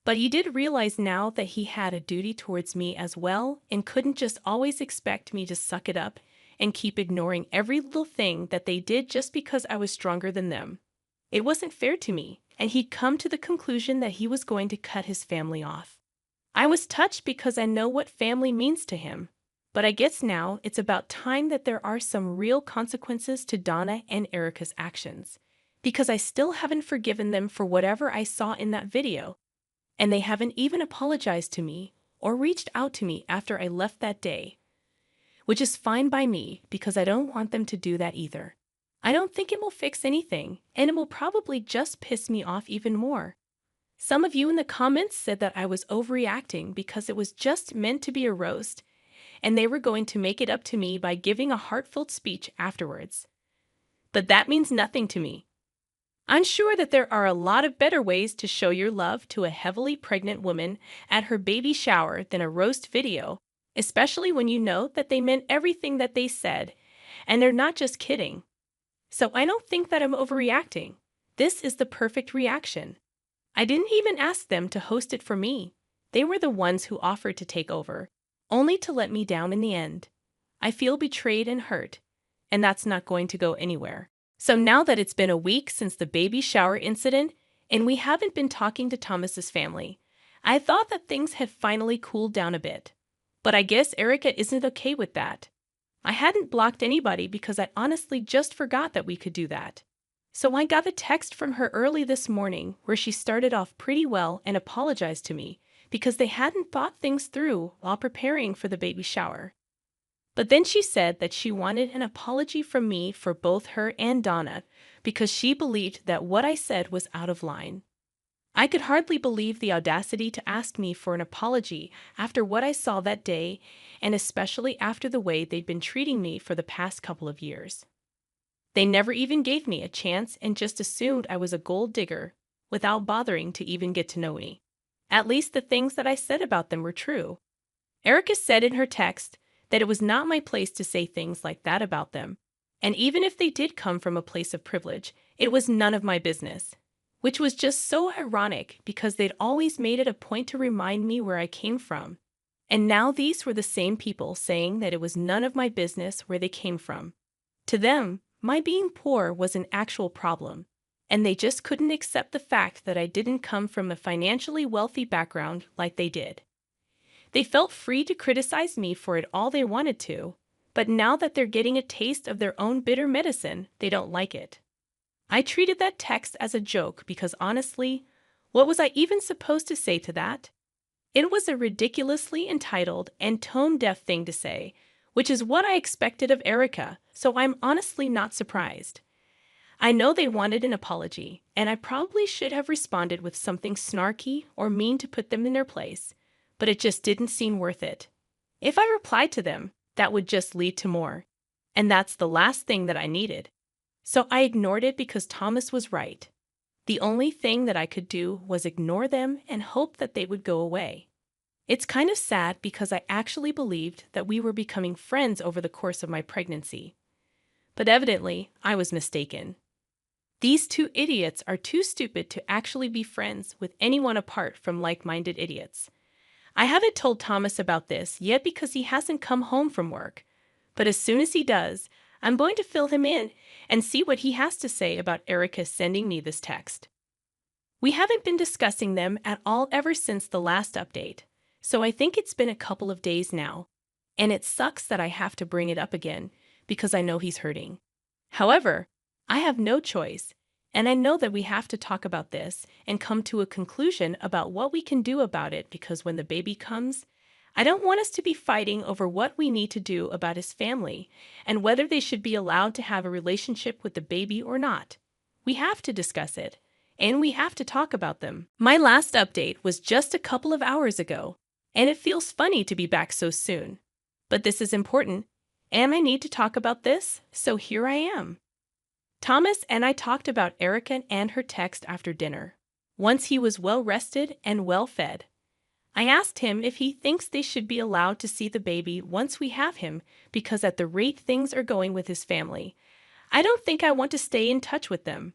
But he did realize now that he had a duty towards me as well and couldn't just always expect me to suck it up and keep ignoring every little thing that they did just because I was stronger than them. It wasn't fair to me, and he'd come to the conclusion that he was going to cut his family off. I was touched because I know what family means to him, but I guess now it's about time that there are some real consequences to Donna and Erica's actions, because I still haven't forgiven them for whatever I saw in that video. And they haven't even apologized to me or reached out to me after I left that day, which is fine by me because I don't want them to do that either. I don't think it will fix anything, and it will probably just piss me off even more. Some of you in the comments said that I was overreacting because it was just meant to be a roast, and they were going to make it up to me by giving a heartfelt speech afterwards. But that means nothing to me. I'm sure that there are a lot of better ways to show your love to a heavily pregnant woman at her baby shower than a roast video, especially when you know that they meant everything that they said, and they're not just kidding. So I don't think that I'm overreacting. This is the perfect reaction. I didn't even ask them to host it for me. They were the ones who offered to take over, only to let me down in the end. I feel betrayed and hurt, and that's not going to go anywhere. So now that it's been a week since the baby shower incident, and we haven't been talking to Thomas's family, I thought that things had finally cooled down a bit. But I guess Erica isn't okay with that. I hadn't blocked anybody because I honestly just forgot that we could do that. So I got a text from her early this morning where she started off pretty well and apologized to me because they hadn't thought things through while preparing for the baby shower. But then she said that she wanted an apology from me for both her and Donna because she believed that what I said was out of line. I could hardly believe the audacity to ask me for an apology after what I saw that day, and especially after the way they'd been treating me for the past couple of years. They never even gave me a chance and just assumed I was a gold digger without bothering to even get to know me. At least the things that I said about them were true. Erica said in her text that it was not my place to say things like that about them, and even if they did come from a place of privilege, it was none of my business. Which was just so ironic because they'd always made it a point to remind me where I came from. And now these were the same people saying that it was none of my business where they came from. To them, my being poor was an actual problem, and they just couldn't accept the fact that I didn't come from a financially wealthy background like they did. They felt free to criticize me for it all they wanted to, but now that they're getting a taste of their own bitter medicine, they don't like it. I treated that text as a joke because honestly, what was I even supposed to say to that? It was a ridiculously entitled and tone-deaf thing to say, which is what I expected of Erica, so I'm honestly not surprised. I know they wanted an apology, and I probably should have responded with something snarky or mean to put them in their place, but it just didn't seem worth it. If I replied to them, that would just lead to more, and that's the last thing that I needed. So I ignored it because Thomas was right. The only thing that I could do was ignore them and hope that they would go away. It's kind of sad because I actually believed that we were becoming friends over the course of my pregnancy. But evidently, I was mistaken. These two idiots are too stupid to actually be friends with anyone apart from like-minded idiots. I haven't told Thomas about this yet because he hasn't come home from work. But as soon as he does, I'm going to fill him in and see what he has to say about Erica sending me this text. We haven't been discussing them at all ever since the last update, so I think it's been a couple of days now, and it sucks that I have to bring it up again because I know he's hurting. However, I have no choice, and I know that we have to talk about this and come to a conclusion about what we can do about it because when the baby comes, I don't want us to be fighting over what we need to do about his family and whether they should be allowed to have a relationship with the baby or not. We have to discuss it, and we have to talk about them. My last update was just a couple of hours ago, and it feels funny to be back so soon. But this is important, and I need to talk about this, so here I am. Thomas and I talked about Erica and her text after dinner. Once he was well rested and well fed, I asked him if he thinks they should be allowed to see the baby once we have him because at the rate things are going with his family, I don't think I want to stay in touch with them.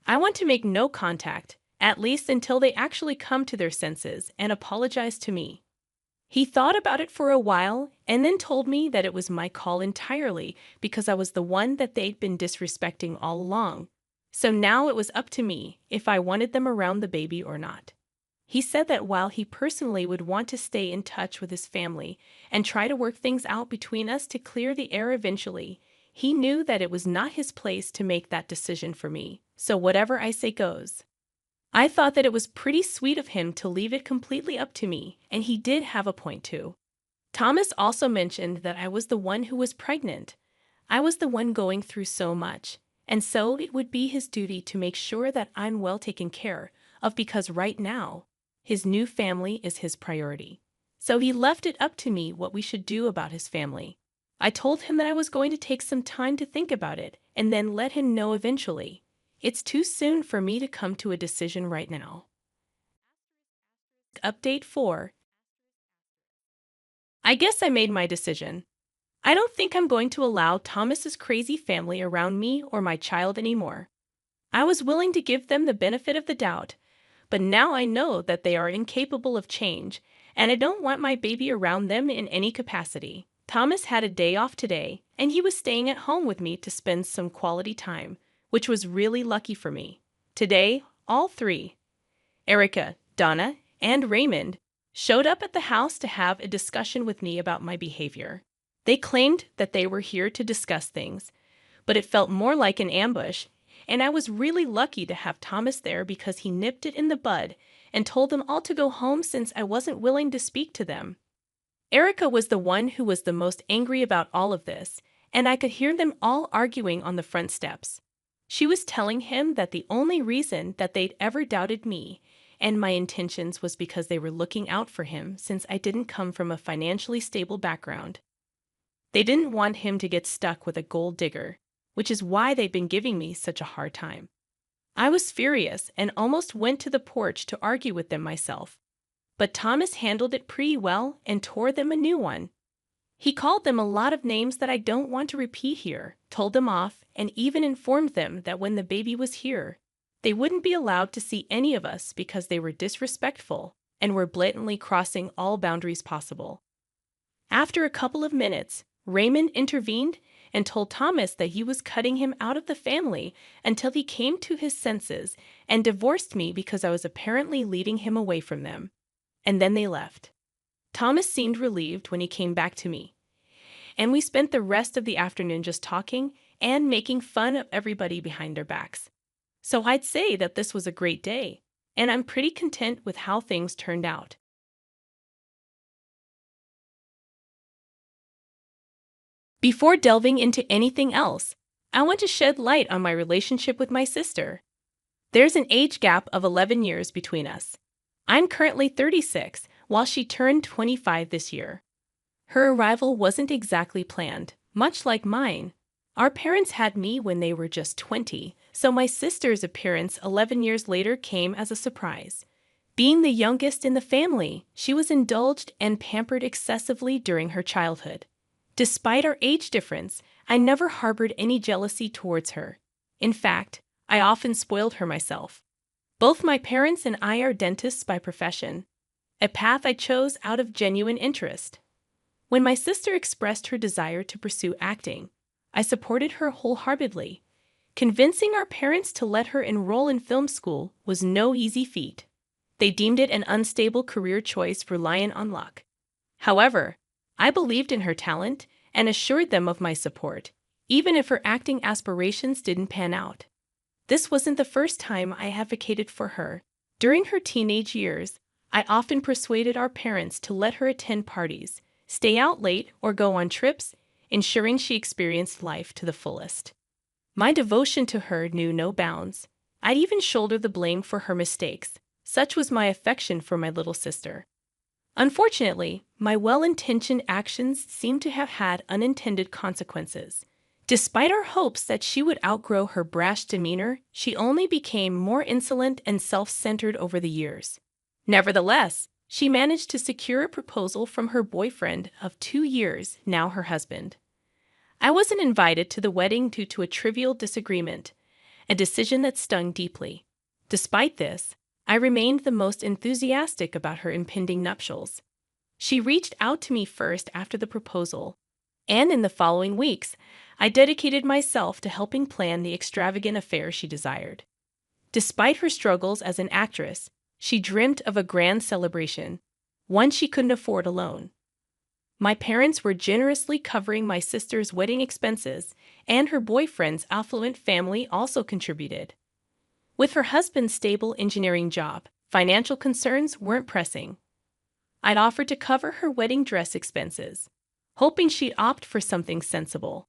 I want to make no contact, at least until they actually come to their senses and apologize to me. He thought about it for a while and then told me that it was my call entirely because I was the one that they'd been disrespecting all along. So now it was up to me if I wanted them around the baby or not. He said that while he personally would want to stay in touch with his family and try to work things out between us to clear the air eventually, he knew that it was not his place to make that decision for me. So whatever I say goes. I thought that it was pretty sweet of him to leave it completely up to me, and he did have a point too. Thomas also mentioned that I was the one who was pregnant. I was the one going through so much, and so it would be his duty to make sure that I'm well taken care of because right now, his new family is his priority. So he left it up to me what we should do about his family. I told him that I was going to take some time to think about it and then let him know eventually. It's too soon for me to come to a decision right now. Update 4. I guess I made my decision. I don't think I'm going to allow Thomas's crazy family around me or my child anymore. I was willing to give them the benefit of the doubt, but now I know that they are incapable of change, and I don't want my baby around them in any capacity. Thomas had a day off today, and he was staying at home with me to spend some quality time, which was really lucky for me. Today, all three, Erica, Donna, and Raymond, showed up at the house to have a discussion with me about my behavior. They claimed that they were here to discuss things, but it felt more like an ambush, and I was really lucky to have Thomas there because he nipped it in the bud and told them all to go home since I wasn't willing to speak to them. Erica was the one who was the most angry about all of this, and I could hear them all arguing on the front steps. She was telling him that the only reason that they'd ever doubted me and my intentions was because they were looking out for him since I didn't come from a financially stable background. They didn't want him to get stuck with a gold digger, which is why they've been giving me such a hard time. I was furious and almost went to the porch to argue with them myself. But Thomas handled it pretty well and tore them a new one. He called them a lot of names that I don't want to repeat here, told them off, and even informed them that when the baby was here, they wouldn't be allowed to see any of us because they were disrespectful and were blatantly crossing all boundaries possible. After a couple of minutes, Raymond intervened and told Thomas that he was cutting him out of the family until he came to his senses and divorced me because I was apparently leading him away from them. And then they left. Thomas seemed relieved when he came back to me, and we spent the rest of the afternoon just talking and making fun of everybody behind their backs. So I'd say that this was a great day, and I'm pretty content with how things turned out. Before delving into anything else, I want to shed light on my relationship with my sister. There's an age gap of 11 years between us. I'm currently 36, while she turned 25 this year. Her arrival wasn't exactly planned, much like mine. Our parents had me when they were just 20, so my sister's appearance 11 years later came as a surprise. Being the youngest in the family, she was indulged and pampered excessively during her childhood. Despite our age difference, I never harbored any jealousy towards her. In fact, I often spoiled her myself. Both my parents and I are dentists by profession, a path I chose out of genuine interest. When my sister expressed her desire to pursue acting, I supported her wholeheartedly. Convincing our parents to let her enroll in film school was no easy feat. They deemed it an unstable career choice reliant on luck. However, I believed in her talent and assured them of my support, even if her acting aspirations didn't pan out. This wasn't the first time I advocated for her. During her teenage years, I often persuaded our parents to let her attend parties, stay out late, or go on trips, ensuring she experienced life to the fullest. My devotion to her knew no bounds. I'd even shoulder the blame for her mistakes. Such was my affection for my little sister. Unfortunately, my well-intentioned actions seemed to have had unintended consequences. Despite our hopes that she would outgrow her brash demeanor, she only became more insolent and self-centered over the years. Nevertheless, she managed to secure a proposal from her boyfriend of 2 years, now her husband. I wasn't invited to the wedding due to a trivial disagreement, a decision that stung deeply. Despite this, I remained the most enthusiastic about her impending nuptials. She reached out to me first after the proposal, and in the following weeks, I dedicated myself to helping plan the extravagant affair she desired. Despite her struggles as an actress, she dreamt of a grand celebration, one she couldn't afford alone. My parents were generously covering my sister's wedding expenses, and her boyfriend's affluent family also contributed. With her husband's stable engineering job, financial concerns weren't pressing. I'd offered to cover her wedding dress expenses, hoping she'd opt for something sensible.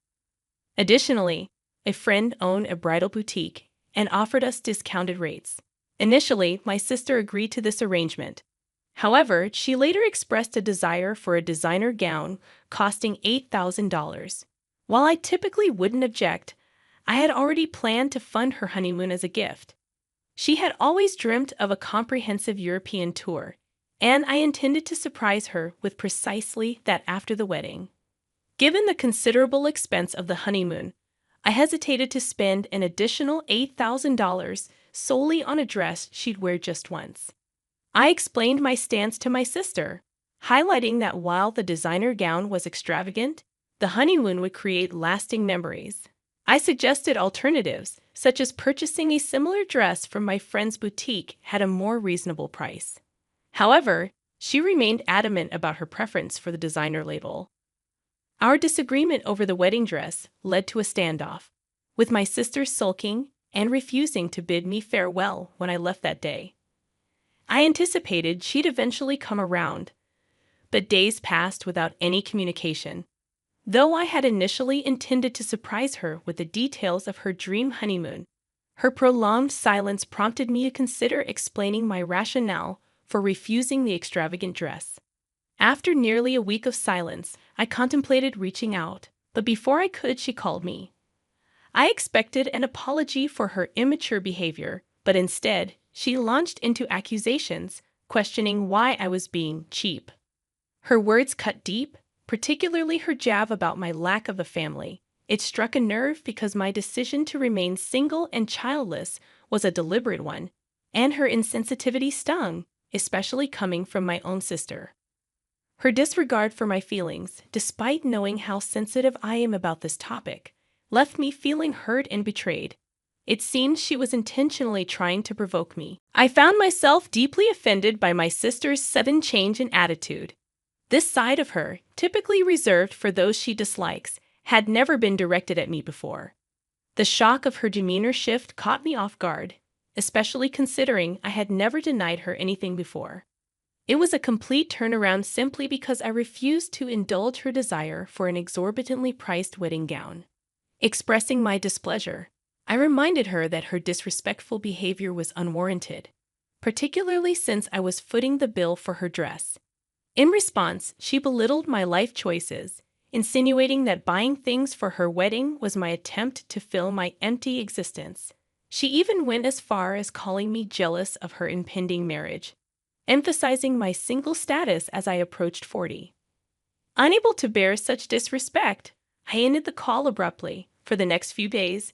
Additionally, a friend owned a bridal boutique and offered us discounted rates. Initially, my sister agreed to this arrangement. However, she later expressed a desire for a designer gown costing $8,000. While I typically wouldn't object, I had already planned to fund her honeymoon as a gift. She had always dreamt of a comprehensive European tour, and I intended to surprise her with precisely that after the wedding. Given the considerable expense of the honeymoon, I hesitated to spend an additional $8,000 solely on a dress she'd wear just once. I explained my stance to my sister, highlighting that while the designer gown was extravagant, the honeymoon would create lasting memories. I suggested alternatives, such as purchasing a similar dress from my friend's boutique at a more reasonable price. However, she remained adamant about her preference for the designer label. Our disagreement over the wedding dress led to a standoff, with my sister sulking and refusing to bid me farewell when I left that day. I anticipated she'd eventually come around, but days passed without any communication. Though I had initially intended to surprise her with the details of her dream honeymoon, her prolonged silence prompted me to consider explaining my rationale for refusing the extravagant dress. After nearly a week of silence, I contemplated reaching out, but before I could, she called me. I expected an apology for her immature behavior, but instead, she launched into accusations, questioning why I was being cheap. Her words cut deep, particularly her jab about my lack of a family. It struck a nerve because my decision to remain single and childless was a deliberate one, and her insensitivity stung, especially coming from my own sister. Her disregard for my feelings, despite knowing how sensitive I am about this topic, left me feeling hurt and betrayed. It seemed she was intentionally trying to provoke me. I found myself deeply offended by my sister's sudden change in attitude. This side of her, typically reserved for those she dislikes, had never been directed at me before. The shock of her demeanor shift caught me off guard, especially considering I had never denied her anything before. It was a complete turnaround simply because I refused to indulge her desire for an exorbitantly priced wedding gown. Expressing my displeasure, I reminded her that her disrespectful behavior was unwarranted, particularly since I was footing the bill for her dress. In response, she belittled my life choices, insinuating that buying things for her wedding was my attempt to fill my empty existence. She even went as far as calling me jealous of her impending marriage, emphasizing my single status as I approached 40. Unable to bear such disrespect, I ended the call abruptly. For the next few days,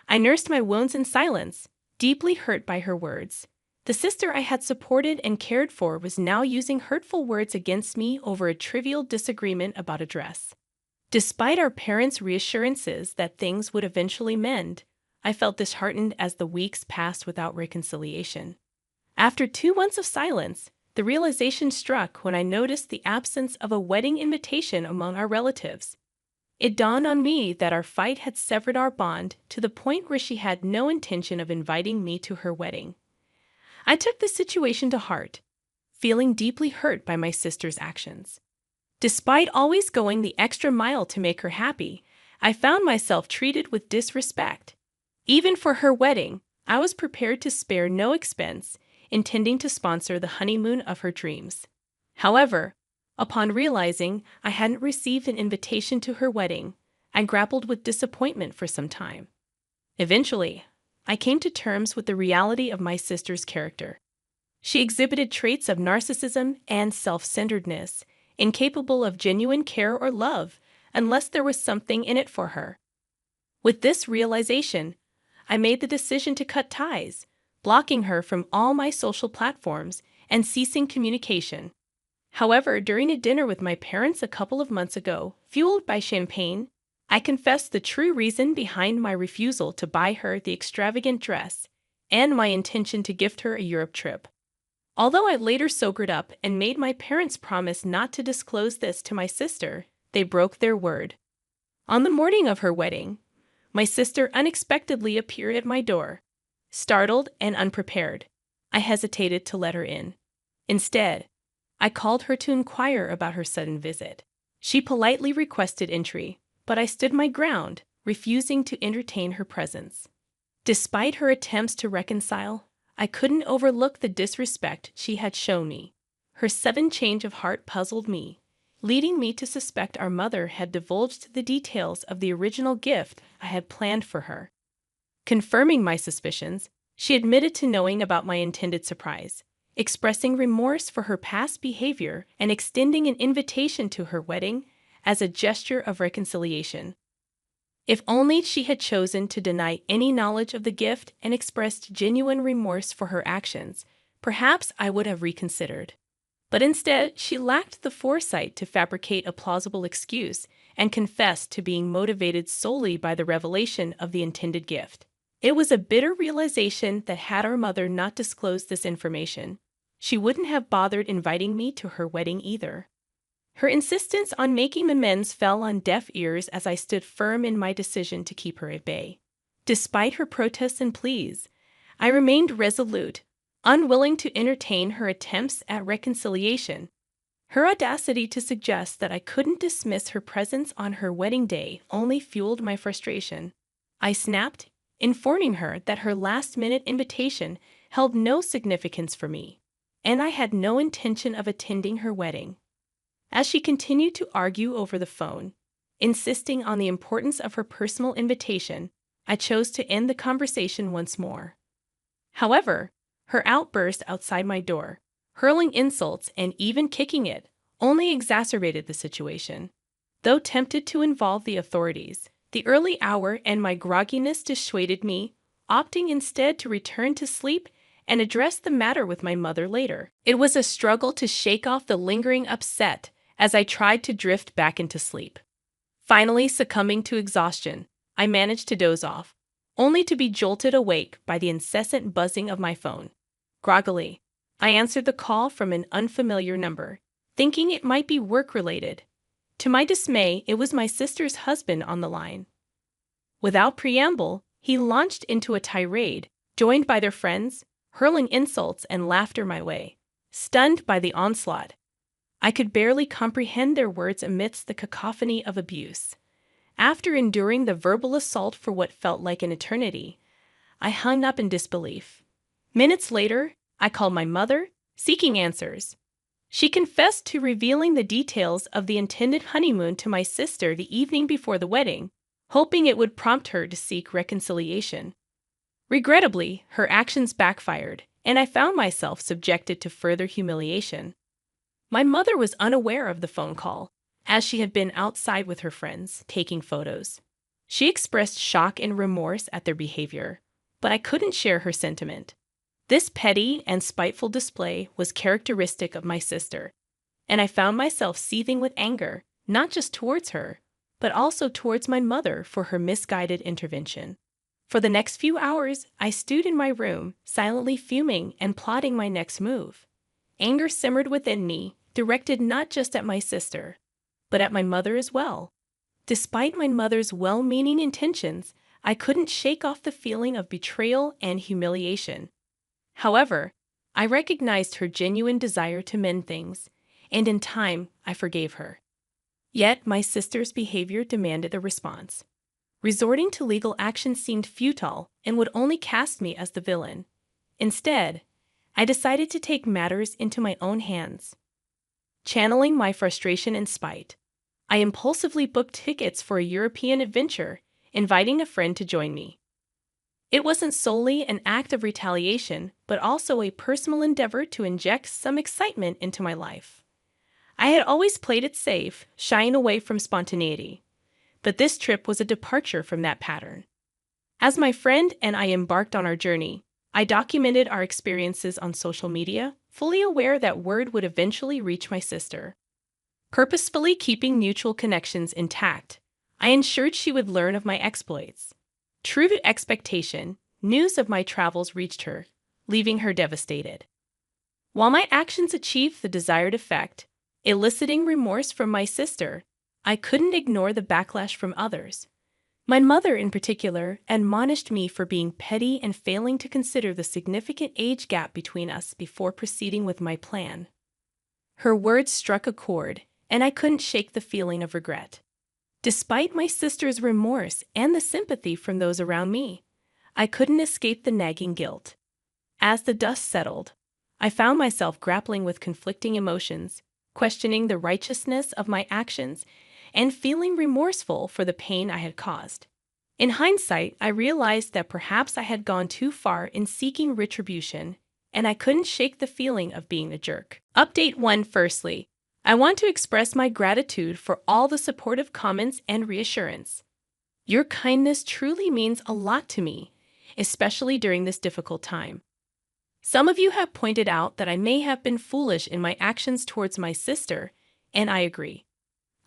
I nursed my wounds in silence, deeply hurt by her words. The sister I had supported and cared for was now using hurtful words against me over a trivial disagreement about a dress. Despite our parents' reassurances that things would eventually mend, I felt disheartened as the weeks passed without reconciliation. After 2 months of silence, the realization struck when I noticed the absence of a wedding invitation among our relatives. It dawned on me that our fight had severed our bond to the point where she had no intention of inviting me to her wedding. I took the situation to heart, feeling deeply hurt by my sister's actions. Despite always going the extra mile to make her happy, I found myself treated with disrespect. Even for her wedding, I was prepared to spare no expense, intending to sponsor the honeymoon of her dreams. However, upon realizing I hadn't received an invitation to her wedding, I grappled with disappointment for some time. Eventually, I came to terms with the reality of my sister's character. She exhibited traits of narcissism and self-centeredness, incapable of genuine care or love unless there was something in it for her. With this realization, I made the decision to cut ties, blocking her from all my social platforms and ceasing communication. However, during a dinner with my parents a couple of months ago, fueled by champagne, I confessed the true reason behind my refusal to buy her the extravagant dress and my intention to gift her a Europe trip. Although I later sobered up and made my parents promise not to disclose this to my sister, they broke their word. On the morning of her wedding, my sister unexpectedly appeared at my door. Startled and unprepared, I hesitated to let her in. Instead, I called her to inquire about her sudden visit. She politely requested entry, but I stood my ground, refusing to entertain her presence. Despite her attempts to reconcile, I couldn't overlook the disrespect she had shown me. Her sudden change of heart puzzled me, leading me to suspect our mother had divulged the details of the original gift I had planned for her. Confirming my suspicions, she admitted to knowing about my intended surprise, expressing remorse for her past behavior and extending an invitation to her wedding as a gesture of reconciliation. If only she had chosen to deny any knowledge of the gift and expressed genuine remorse for her actions, perhaps I would have reconsidered. But instead, she lacked the foresight to fabricate a plausible excuse and confessed to being motivated solely by the revelation of the intended gift. It was a bitter realization that had our mother not disclosed this information, she wouldn't have bothered inviting me to her wedding either. Her insistence on making amends fell on deaf ears as I stood firm in my decision to keep her at bay. Despite her protests and pleas, I remained resolute, unwilling to entertain her attempts at reconciliation. Her audacity to suggest that I couldn't dismiss her presence on her wedding day only fueled my frustration. I snapped, informing her that her last-minute invitation held no significance for me, and I had no intention of attending her wedding. As she continued to argue over the phone, insisting on the importance of her personal invitation, I chose to end the conversation once more. However, her outburst outside my door, hurling insults and even kicking it, only exacerbated the situation. Though tempted to involve the authorities, the early hour and my grogginess dissuaded me, opting instead to return to sleep and address the matter with my mother later. It was a struggle to shake off the lingering upset as I tried to drift back into sleep. Finally succumbing to exhaustion, I managed to doze off, only to be jolted awake by the incessant buzzing of my phone. Groggily, I answered the call from an unfamiliar number, thinking it might be work-related. To my dismay, it was my sister's husband on the line. Without preamble, he launched into a tirade, joined by their friends, hurling insults and laughter my way. Stunned by the onslaught, I could barely comprehend their words amidst the cacophony of abuse. After enduring the verbal assault for what felt like an eternity, I hung up in disbelief. Minutes later, I called my mother, seeking answers. She confessed to revealing the details of the intended honeymoon to my sister the evening before the wedding, hoping it would prompt her to seek reconciliation. Regrettably, her actions backfired, and I found myself subjected to further humiliation. My mother was unaware of the phone call, as she had been outside with her friends, taking photos. She expressed shock and remorse at their behavior, but I couldn't share her sentiment. This petty and spiteful display was characteristic of my sister, and I found myself seething with anger, not just towards her, but also towards my mother for her misguided intervention. For the next few hours, I stewed in my room, silently fuming and plotting my next move. Anger simmered within me, directed not just at my sister, but at my mother as well. Despite my mother's well-meaning intentions, I couldn't shake off the feeling of betrayal and humiliation. However, I recognized her genuine desire to mend things, and in time, I forgave her. Yet, my sister's behavior demanded a response. Resorting to legal action seemed futile and would only cast me as the villain. Instead, I decided to take matters into my own hands. Channeling my frustration and spite, I impulsively booked tickets for a European adventure, inviting a friend to join me. It wasn't solely an act of retaliation, but also a personal endeavor to inject some excitement into my life. I had always played it safe, shying away from spontaneity, but this trip was a departure from that pattern. As my friend and I embarked on our journey, I documented our experiences on social media, fully aware that word would eventually reach my sister. Purposefully keeping mutual connections intact, I ensured she would learn of my exploits. True to expectation, news of my travels reached her, leaving her devastated. While my actions achieved the desired effect, eliciting remorse from my sister, I couldn't ignore the backlash from others. My mother, in particular, admonished me for being petty and failing to consider the significant age gap between us before proceeding with my plan. Her words struck a chord, and I couldn't shake the feeling of regret. Despite my sister's remorse and the sympathy from those around me, I couldn't escape the nagging guilt. As the dust settled, I found myself grappling with conflicting emotions, questioning the righteousness of my actions, and feeling remorseful for the pain I had caused. In hindsight, I realized that perhaps I had gone too far in seeking retribution, and I couldn't shake the feeling of being a jerk. Update 1. Firstly, I want to express my gratitude for all the supportive comments and reassurance. Your kindness truly means a lot to me, especially during this difficult time. Some of you have pointed out that I may have been foolish in my actions towards my sister, and I agree.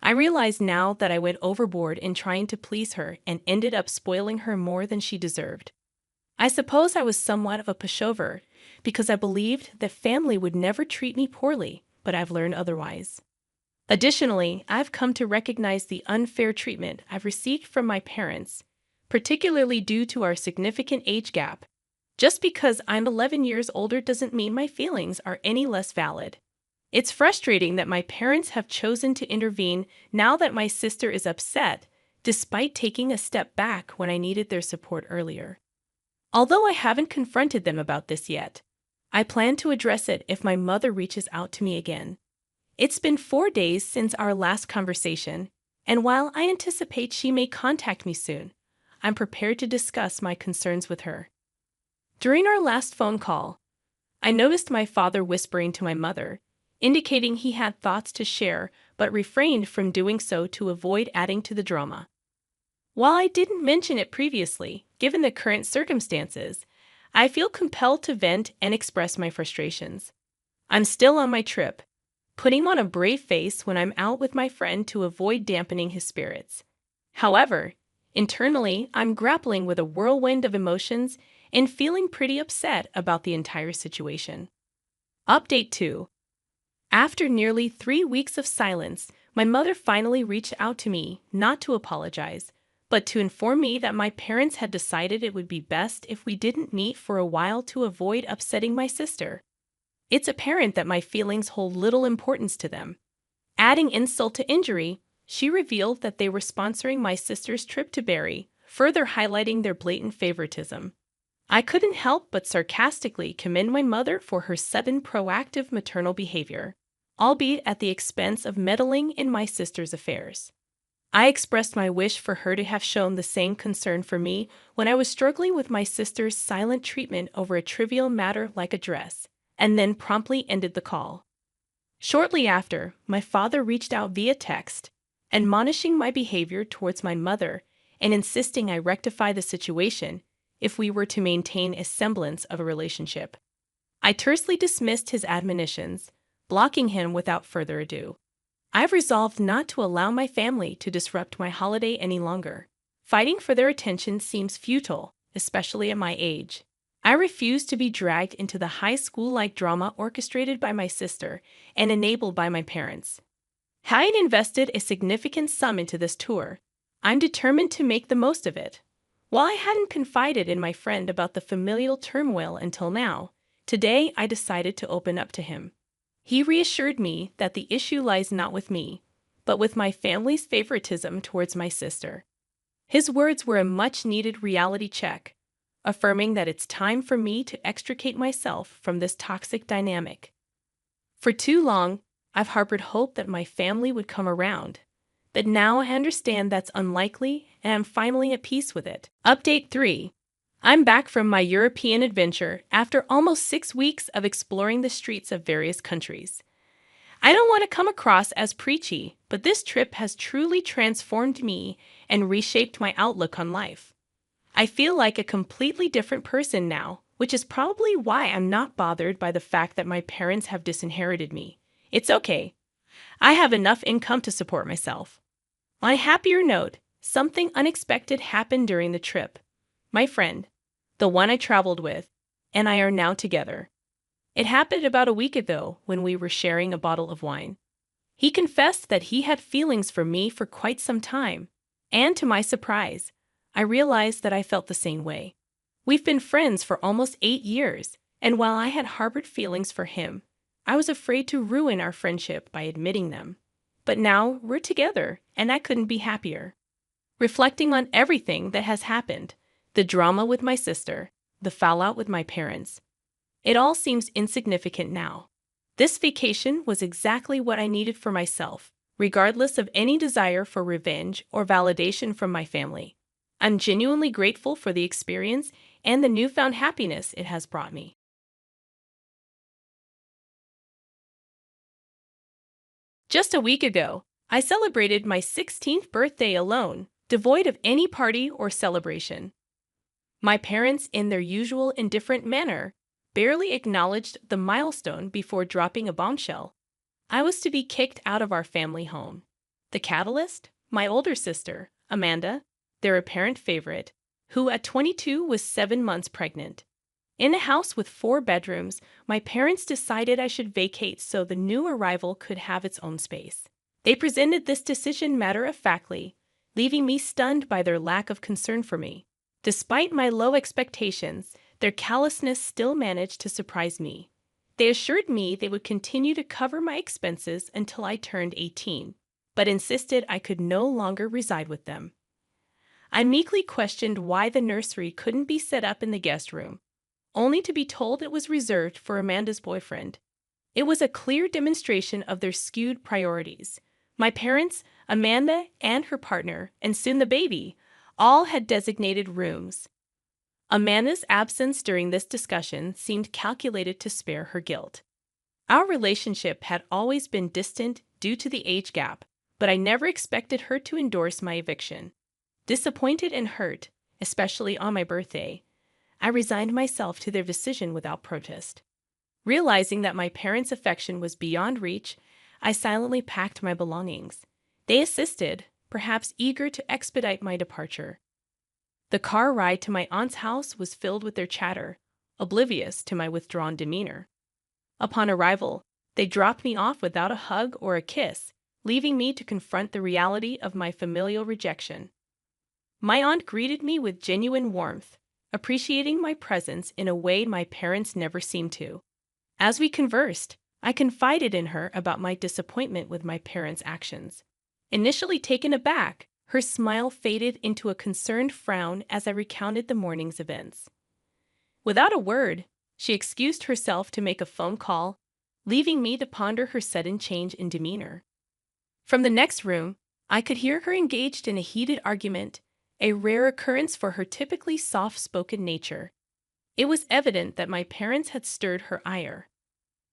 I realize now that I went overboard in trying to please her and ended up spoiling her more than she deserved. I suppose I was somewhat of a pushover because I believed that family would never treat me poorly, but I've learned otherwise. Additionally, I've come to recognize the unfair treatment I've received from my parents, particularly due to our significant age gap. Just because I'm 11 years older doesn't mean my feelings are any less valid. It's frustrating that my parents have chosen to intervene now that my sister is upset, despite taking a step back when I needed their support earlier. Although I haven't confronted them about this yet, I plan to address it if my mother reaches out to me again. It's been 4 days since our last conversation, and while I anticipate she may contact me soon, I'm prepared to discuss my concerns with her. During our last phone call, I noticed my father whispering to my mother, indicating he had thoughts to share but refrained from doing so to avoid adding to the drama. While I didn't mention it previously, given the current circumstances, I feel compelled to vent and express my frustrations. I'm still on my trip, putting on a brave face when I'm out with my friend to avoid dampening his spirits. However, internally, I'm grappling with a whirlwind of emotions and feeling pretty upset about the entire situation. Update 2. After nearly 3 weeks of silence, my mother finally reached out to me, not to apologize, but to inform me that my parents had decided it would be best if we didn't meet for a while to avoid upsetting my sister. It's apparent that my feelings hold little importance to them. Adding insult to injury, she revealed that they were sponsoring my sister's trip to Barrie, further highlighting their blatant favoritism. I couldn't help but sarcastically commend my mother for her sudden proactive maternal behavior, albeit at the expense of meddling in my sister's affairs. I expressed my wish for her to have shown the same concern for me when I was struggling with my sister's silent treatment over a trivial matter like a dress, and then promptly ended the call. Shortly after, my father reached out via text, admonishing my behavior towards my mother and insisting I rectify the situation if we were to maintain a semblance of a relationship. I tersely dismissed his admonitions, blocking him without further ado. I've resolved not to allow my family to disrupt my holiday any longer. Fighting for their attention seems futile, especially at my age. I refuse to be dragged into the high school-like drama orchestrated by my sister and enabled by my parents. Having invested a significant sum into this tour, I'm determined to make the most of it. While I hadn't confided in my friend about the familial turmoil until now, today I decided to open up to him. He reassured me that the issue lies not with me, but with my family's favoritism towards my sister. His words were a much-needed reality check, affirming that it's time for me to extricate myself from this toxic dynamic. For too long, I've harbored hope that my family would come around, but now I understand that's unlikely and I'm finally at peace with it. Update 3. I'm back from my European adventure after almost 6 weeks of exploring the streets of various countries. I don't want to come across as preachy, but this trip has truly transformed me and reshaped my outlook on life. I feel like a completely different person now, which is probably why I'm not bothered by the fact that my parents have disinherited me. It's okay. I have enough income to support myself. On a happier note, something unexpected happened during the trip. My friend, the one I traveled with, and I are now together. It happened about a week ago when we were sharing a bottle of wine. He confessed that he had feelings for me for quite some time, and to my surprise, I realized that I felt the same way. We've been friends for almost 8 years, and while I had harbored feelings for him, I was afraid to ruin our friendship by admitting them. But now we're together, and I couldn't be happier. Reflecting on everything that has happened, the drama with my sister, the fallout with my parents, it all seems insignificant now. This vacation was exactly what I needed for myself, regardless of any desire for revenge or validation from my family. I'm genuinely grateful for the experience and the newfound happiness it has brought me. Just a week ago, I celebrated my 16th birthday alone, devoid of any party or celebration. My parents, in their usual indifferent manner, barely acknowledged the milestone before dropping a bombshell. I was to be kicked out of our family home. The catalyst? My older sister, Amanda, their apparent favorite, who at 22 was 7 months pregnant. In a house with 4 bedrooms, my parents decided I should vacate so the new arrival could have its own space. They presented this decision matter-of-factly, leaving me stunned by their lack of concern for me. Despite my low expectations, their callousness still managed to surprise me. They assured me they would continue to cover my expenses until I turned 18, but insisted I could no longer reside with them. I meekly questioned why the nursery couldn't be set up in the guest room, only to be told it was reserved for Amanda's boyfriend. It was a clear demonstration of their skewed priorities. My parents, Amanda and her partner, and soon the baby, all had designated rooms. Amanda's absence during this discussion seemed calculated to spare her guilt. Our relationship had always been distant due to the age gap, but I never expected her to endorse my eviction. Disappointed and hurt, especially on my birthday, I resigned myself to their decision without protest. Realizing that my parents' affection was beyond reach, I silently packed my belongings. They assisted, perhaps eager to expedite my departure. The car ride to my aunt's house was filled with their chatter, oblivious to my withdrawn demeanor. Upon arrival, they dropped me off without a hug or a kiss, leaving me to confront the reality of my familial rejection. My aunt greeted me with genuine warmth, appreciating my presence in a way my parents never seemed to. As we conversed, I confided in her about my disappointment with my parents' actions. Initially taken aback, her smile faded into a concerned frown as I recounted the morning's events. Without a word, she excused herself to make a phone call, leaving me to ponder her sudden change in demeanor. From the next room, I could hear her engaged in a heated argument, a rare occurrence for her typically soft-spoken nature. It was evident that my parents had stirred her ire.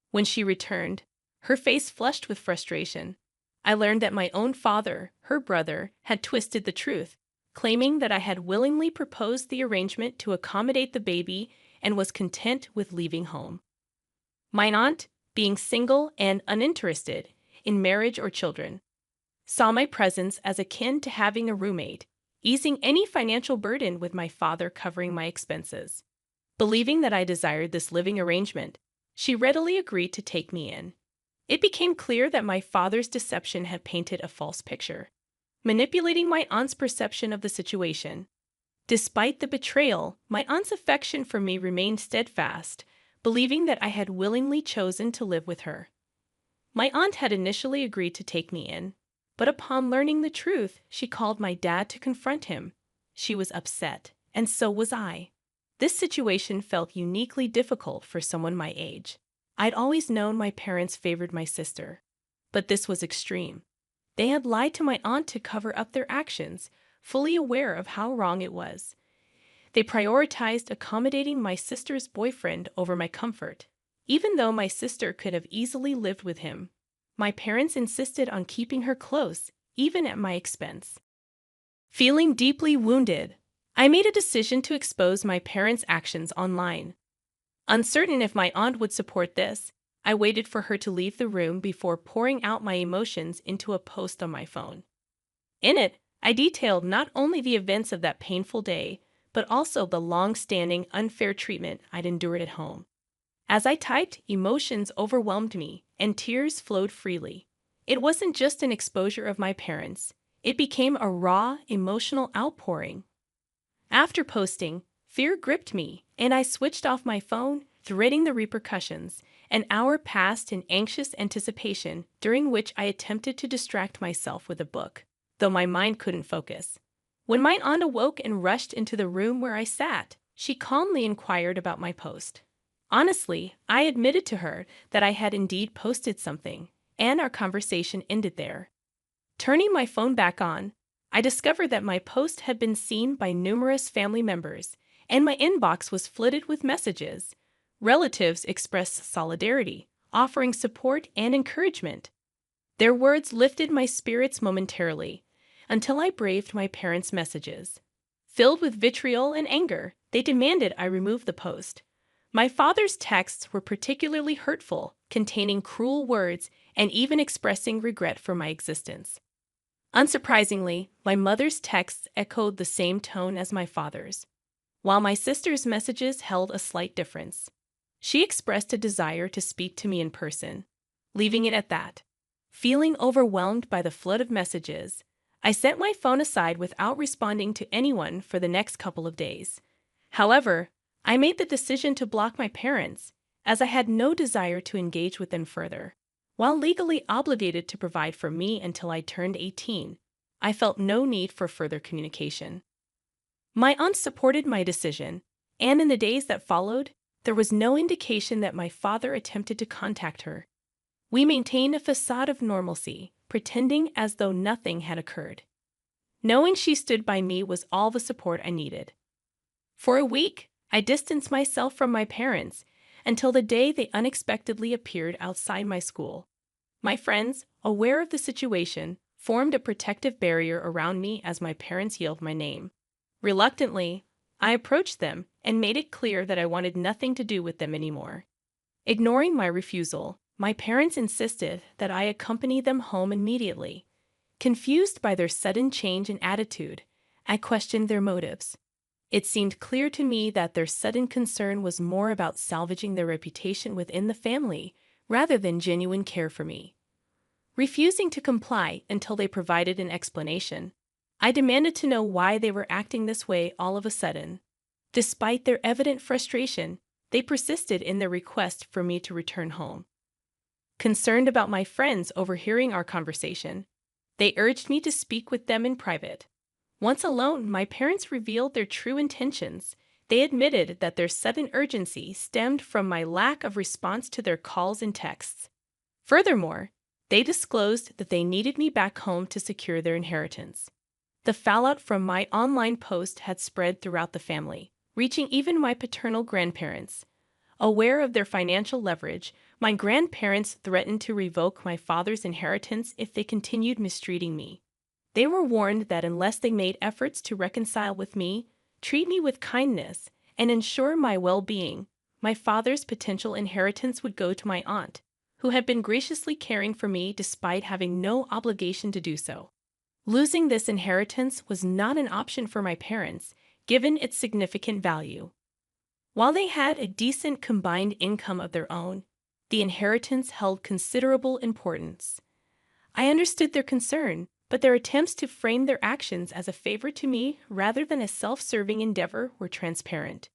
When she returned, her face flushed with frustration, I learned that my own father, her brother, had twisted the truth, claiming that I had willingly proposed the arrangement to accommodate the baby and was content with leaving home. My aunt, being single and uninterested in marriage or children, saw my presence as akin to having a roommate, easing any financial burden with my father covering my expenses. Believing that I desired this living arrangement, she readily agreed to take me in. It became clear that my father's deception had painted a false picture, manipulating my aunt's perception of the situation. Despite the betrayal, my aunt's affection for me remained steadfast, believing that I had willingly chosen to live with her. My aunt had initially agreed to take me in, but upon learning the truth, she called my dad to confront him. She was upset, and so was I. This situation felt uniquely difficult for someone my age. I'd always known my parents favored my sister, but this was extreme. They had lied to my aunt to cover up their actions, fully aware of how wrong it was. They prioritized accommodating my sister's boyfriend over my comfort. Even though my sister could have easily lived with him, my parents insisted on keeping her close, even at my expense. Feeling deeply wounded, I made a decision to expose my parents' actions online. Uncertain if my aunt would support this, I waited for her to leave the room before pouring out my emotions into a post on my phone. In it, I detailed not only the events of that painful day, but also the long-standing unfair treatment I'd endured at home. As I typed, emotions overwhelmed me, and tears flowed freely. It wasn't just an exposure of my parents. It became a raw, emotional outpouring. After posting, fear gripped me, and I switched off my phone, dreading the repercussions. An hour passed in anxious anticipation, during which I attempted to distract myself with a book, though my mind couldn't focus. When my aunt awoke and rushed into the room where I sat, she calmly inquired about my post. Honestly, I admitted to her that I had indeed posted something, and our conversation ended there. Turning my phone back on, I discovered that my post had been seen by numerous family members, and my inbox was flooded with messages. Relatives expressed solidarity, offering support and encouragement. Their words lifted my spirits momentarily, until I braved my parents' messages. Filled with vitriol and anger, they demanded I remove the post. My father's texts were particularly hurtful, containing cruel words and even expressing regret for my existence. Unsurprisingly, my mother's texts echoed the same tone as my father's, while my sister's messages held a slight difference. She expressed a desire to speak to me in person, leaving it at that. Feeling overwhelmed by the flood of messages, I set my phone aside without responding to anyone for the next couple of days. However, I made the decision to block my parents, as I had no desire to engage with them further. While legally obligated to provide for me until I turned 18, I felt no need for further communication. My aunt supported my decision, and in the days that followed, there was no indication that my father attempted to contact her. We maintained a facade of normalcy, pretending as though nothing had occurred. Knowing she stood by me was all the support I needed. For a week, I distanced myself from my parents until the day they unexpectedly appeared outside my school. My friends, aware of the situation, formed a protective barrier around me as my parents yelled my name. Reluctantly, I approached them and made it clear that I wanted nothing to do with them anymore. Ignoring my refusal, my parents insisted that I accompany them home immediately. Confused by their sudden change in attitude, I questioned their motives. It seemed clear to me that their sudden concern was more about salvaging their reputation within the family rather than genuine care for me. Refusing to comply until they provided an explanation, I demanded to know why they were acting this way all of a sudden. Despite their evident frustration, they persisted in their request for me to return home. Concerned about my friends overhearing our conversation, they urged me to speak with them in private. Once alone, my parents revealed their true intentions. They admitted that their sudden urgency stemmed from my lack of response to their calls and texts. Furthermore, they disclosed that they needed me back home to secure their inheritance. The fallout from my online post had spread throughout the family, reaching even my paternal grandparents. Aware of their financial leverage, my grandparents threatened to revoke my father's inheritance if they continued mistreating me. They were warned that unless they made efforts to reconcile with me, treat me with kindness, and ensure my well-being, my father's potential inheritance would go to my aunt, who had been graciously caring for me despite having no obligation to do so. Losing this inheritance was not an option for my parents, given its significant value. While they had a decent combined income of their own, the inheritance held considerable importance. I understood their concern, but their attempts to frame their actions as a favor to me rather than a self-serving endeavor were transparent.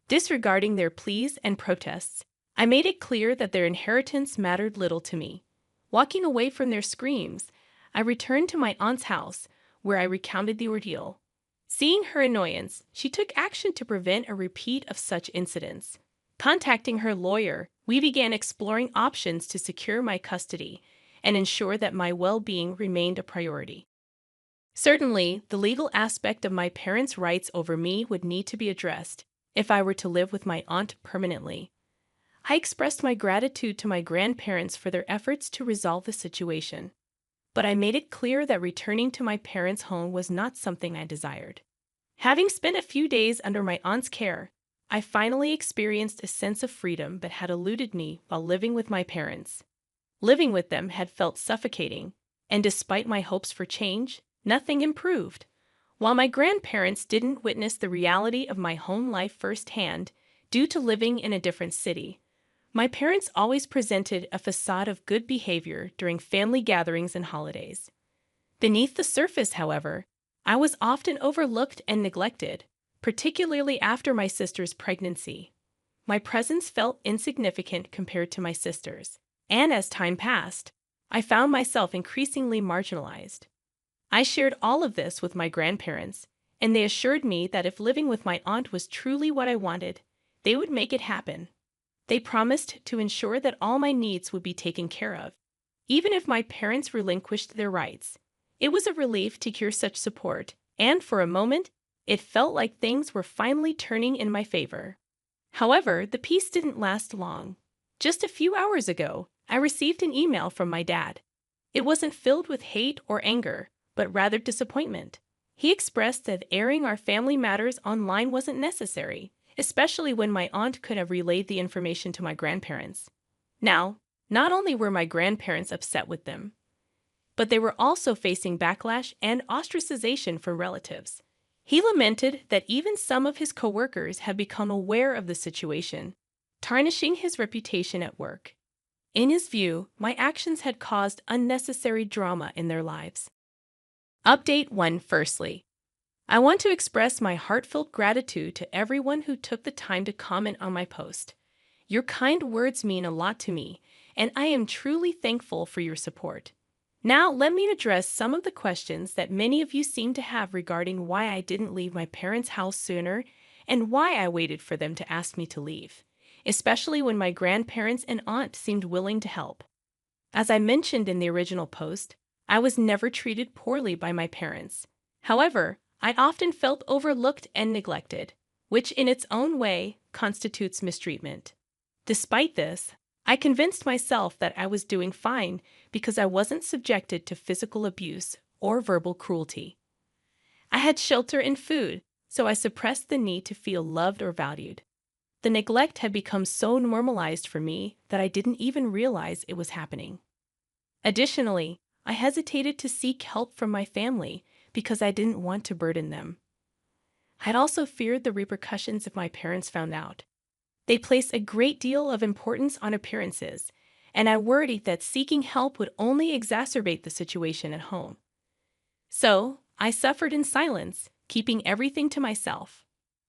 Disregarding their pleas and protests, I made it clear that their inheritance mattered little to me. Walking away from their screams, I returned to my aunt's house, where I recounted the ordeal. Seeing her annoyance, she took action to prevent a repeat of such incidents. Contacting her lawyer, we began exploring options to secure my custody and ensure that my well-being remained a priority. Certainly, the legal aspect of my parents' rights over me would need to be addressed if I were to live with my aunt permanently. I expressed my gratitude to my grandparents for their efforts to resolve the situation, but I made it clear that returning to my parents' home was not something I desired. Having spent a few days under my aunt's care, I finally experienced a sense of freedom that had eluded me while living with my parents. Living with them had felt suffocating, and despite my hopes for change, nothing improved. While my grandparents didn't witness the reality of my home life firsthand due to living in a different city, my parents always presented a facade of good behavior during family gatherings and holidays. Beneath the surface, however, I was often overlooked and neglected, particularly after my sister's pregnancy. My presence felt insignificant compared to my sister's, and as time passed, I found myself increasingly marginalized. I shared all of this with my grandparents, and they assured me that if living with my aunt was truly what I wanted, they would make it happen. They promised to ensure that all my needs would be taken care of, even if my parents relinquished their rights. It was a relief to hear such support, and for a moment, it felt like things were finally turning in my favor. However, the peace didn't last long. Just a few hours ago, I received an email from my dad. It wasn't filled with hate or anger, but rather disappointment. He expressed that airing our family matters online wasn't necessary, especially when my aunt could have relayed the information to my grandparents. Now, not only were my grandparents upset with them, but they were also facing backlash and ostracization from relatives. He lamented that even some of his coworkers have become aware of the situation, tarnishing his reputation at work. In his view, my actions had caused unnecessary drama in their lives. Update 1. Firstly, I want to express my heartfelt gratitude to everyone who took the time to comment on my post. Your kind words mean a lot to me, and I am truly thankful for your support. Now, let me address some of the questions that many of you seem to have regarding why I didn't leave my parents' house sooner and why I waited for them to ask me to leave, especially when my grandparents and aunt seemed willing to help. As I mentioned in the original post, I was never treated poorly by my parents. However, I often felt overlooked and neglected, which in its own way constitutes mistreatment. Despite this, I convinced myself that I was doing fine because I wasn't subjected to physical abuse or verbal cruelty. I had shelter and food, so I suppressed the need to feel loved or valued. The neglect had become so normalized for me that I didn't even realize it was happening. Additionally, I hesitated to seek help from my family because I didn't want to burden them. I'd also feared the repercussions if my parents found out. They place a great deal of importance on appearances, and I worried that seeking help would only exacerbate the situation at home. So, I suffered in silence, keeping everything to myself.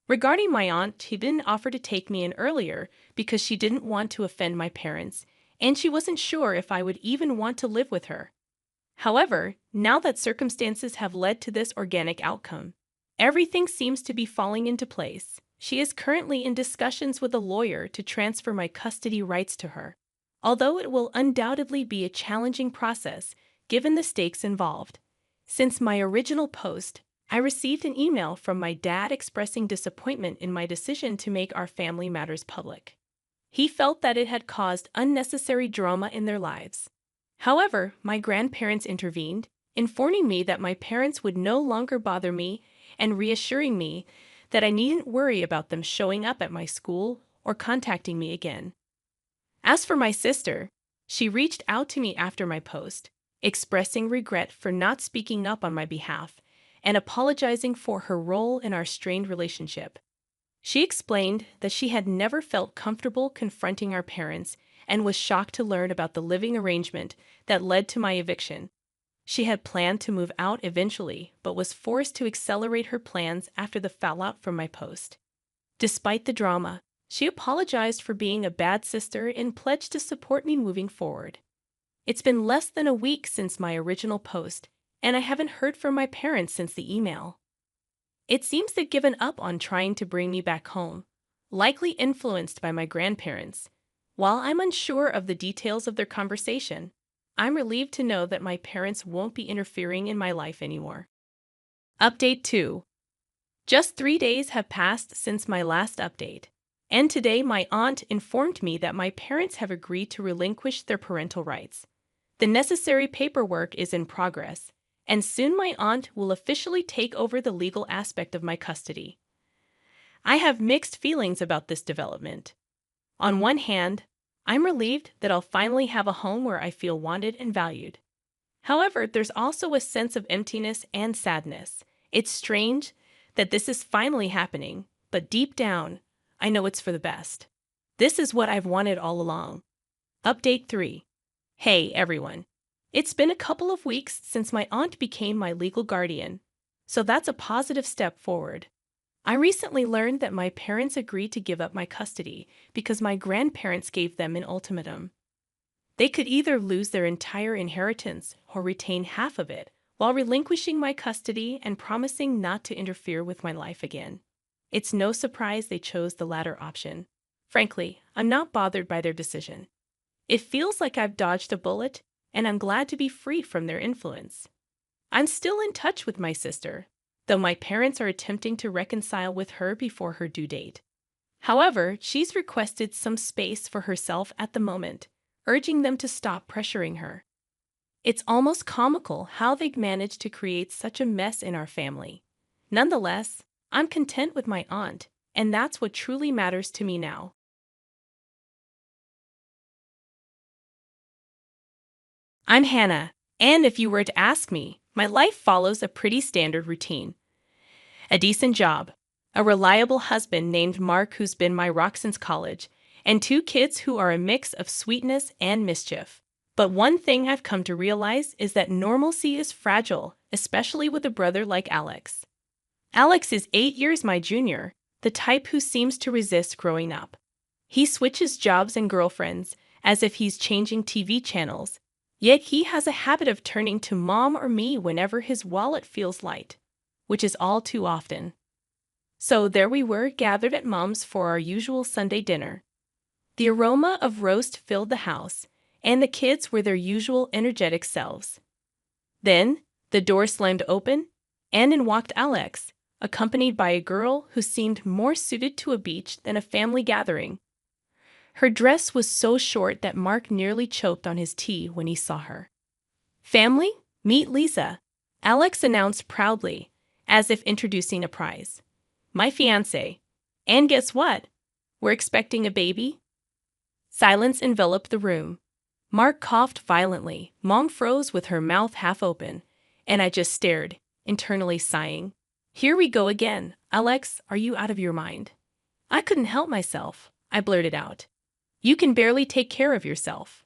Regarding my aunt, she didn't offer to take me in earlier because she didn't want to offend my parents, and she wasn't sure if I would even want to live with her. However, now that circumstances have led to this organic outcome, everything seems to be falling into place. She is currently in discussions with a lawyer to transfer my custody rights to her, although it will undoubtedly be a challenging process given the stakes involved. Since my original post, I received an email from my dad expressing disappointment in my decision to make our family matters public. He felt that it had caused unnecessary drama in their lives. However, my grandparents intervened, informing me that my parents would no longer bother me and reassuring me that I needn't worry about them showing up at my school or contacting me again. As for my sister, she reached out to me after my post, expressing regret for not speaking up on my behalf and apologizing for her role in our strained relationship. She explained that she had never felt comfortable confronting our parents and was shocked to learn about the living arrangement that led to my eviction. She had planned to move out eventually, but was forced to accelerate her plans after the fallout from my post. Despite the drama, she apologized for being a bad sister and pledged to support me moving forward. It's been less than a week since my original post, and I haven't heard from my parents since the email. It seems they've given up on trying to bring me back home, likely influenced by my grandparents. While I'm unsure of the details of their conversation, I'm relieved to know that my parents won't be interfering in my life anymore. Update 2. Just 3 days have passed since my last update, and today my aunt informed me that my parents have agreed to relinquish their parental rights. The necessary paperwork is in progress, and soon my aunt will officially take over the legal aspect of my custody. I have mixed feelings about this development. On one hand, I'm relieved that I'll finally have a home where I feel wanted and valued. However, there's also a sense of emptiness and sadness. It's strange that this is finally happening, but deep down, I know it's for the best. This is what I've wanted all along. Update 3. Hey, everyone. It's been a couple of weeks since my aunt became my legal guardian, so that's a positive step forward. I recently learned that my parents agreed to give up my custody because my grandparents gave them an ultimatum. They could either lose their entire inheritance or retain half of it, while relinquishing my custody and promising not to interfere with my life again. It's no surprise they chose the latter option. Frankly, I'm not bothered by their decision. It feels like I've dodged a bullet, and I'm glad to be free from their influence. I'm still in touch with my sister, though my parents are attempting to reconcile with her before her due date. However, she's requested some space for herself at the moment, urging them to stop pressuring her. It's almost comical how they managed to create such a mess in our family. Nonetheless, I'm content with my aunt, and that's what truly matters to me now. I'm Hannah, and if you were to ask me, my life follows a pretty standard routine. A decent job, a reliable husband named Mark who's been my rock since college, and two kids who are a mix of sweetness and mischief. But one thing I've come to realize is that normalcy is fragile, especially with a brother like Alex. Alex is 8 years my junior, the type who seems to resist growing up. He switches jobs and girlfriends as if he's changing TV channels, yet he has a habit of turning to mom or me whenever his wallet feels light, which is all too often. So there we were, gathered at Mom's for our usual Sunday dinner. The aroma of roast filled the house, and the kids were their usual energetic selves. Then, the door slammed open, and in walked Alex, accompanied by a girl who seemed more suited to a beach than a family gathering. Her dress was so short that Mark nearly choked on his tea when he saw her. "Family, meet Lisa," Alex announced proudly, as if introducing a prize. "My fiancé. And guess what? We're expecting a baby." Silence enveloped the room. Mark coughed violently, Mom froze with her mouth half open, and I just stared, internally sighing. "Here we go again. Alex, are you out of your mind?" I couldn't help myself. I blurted out. "You can barely take care of yourself."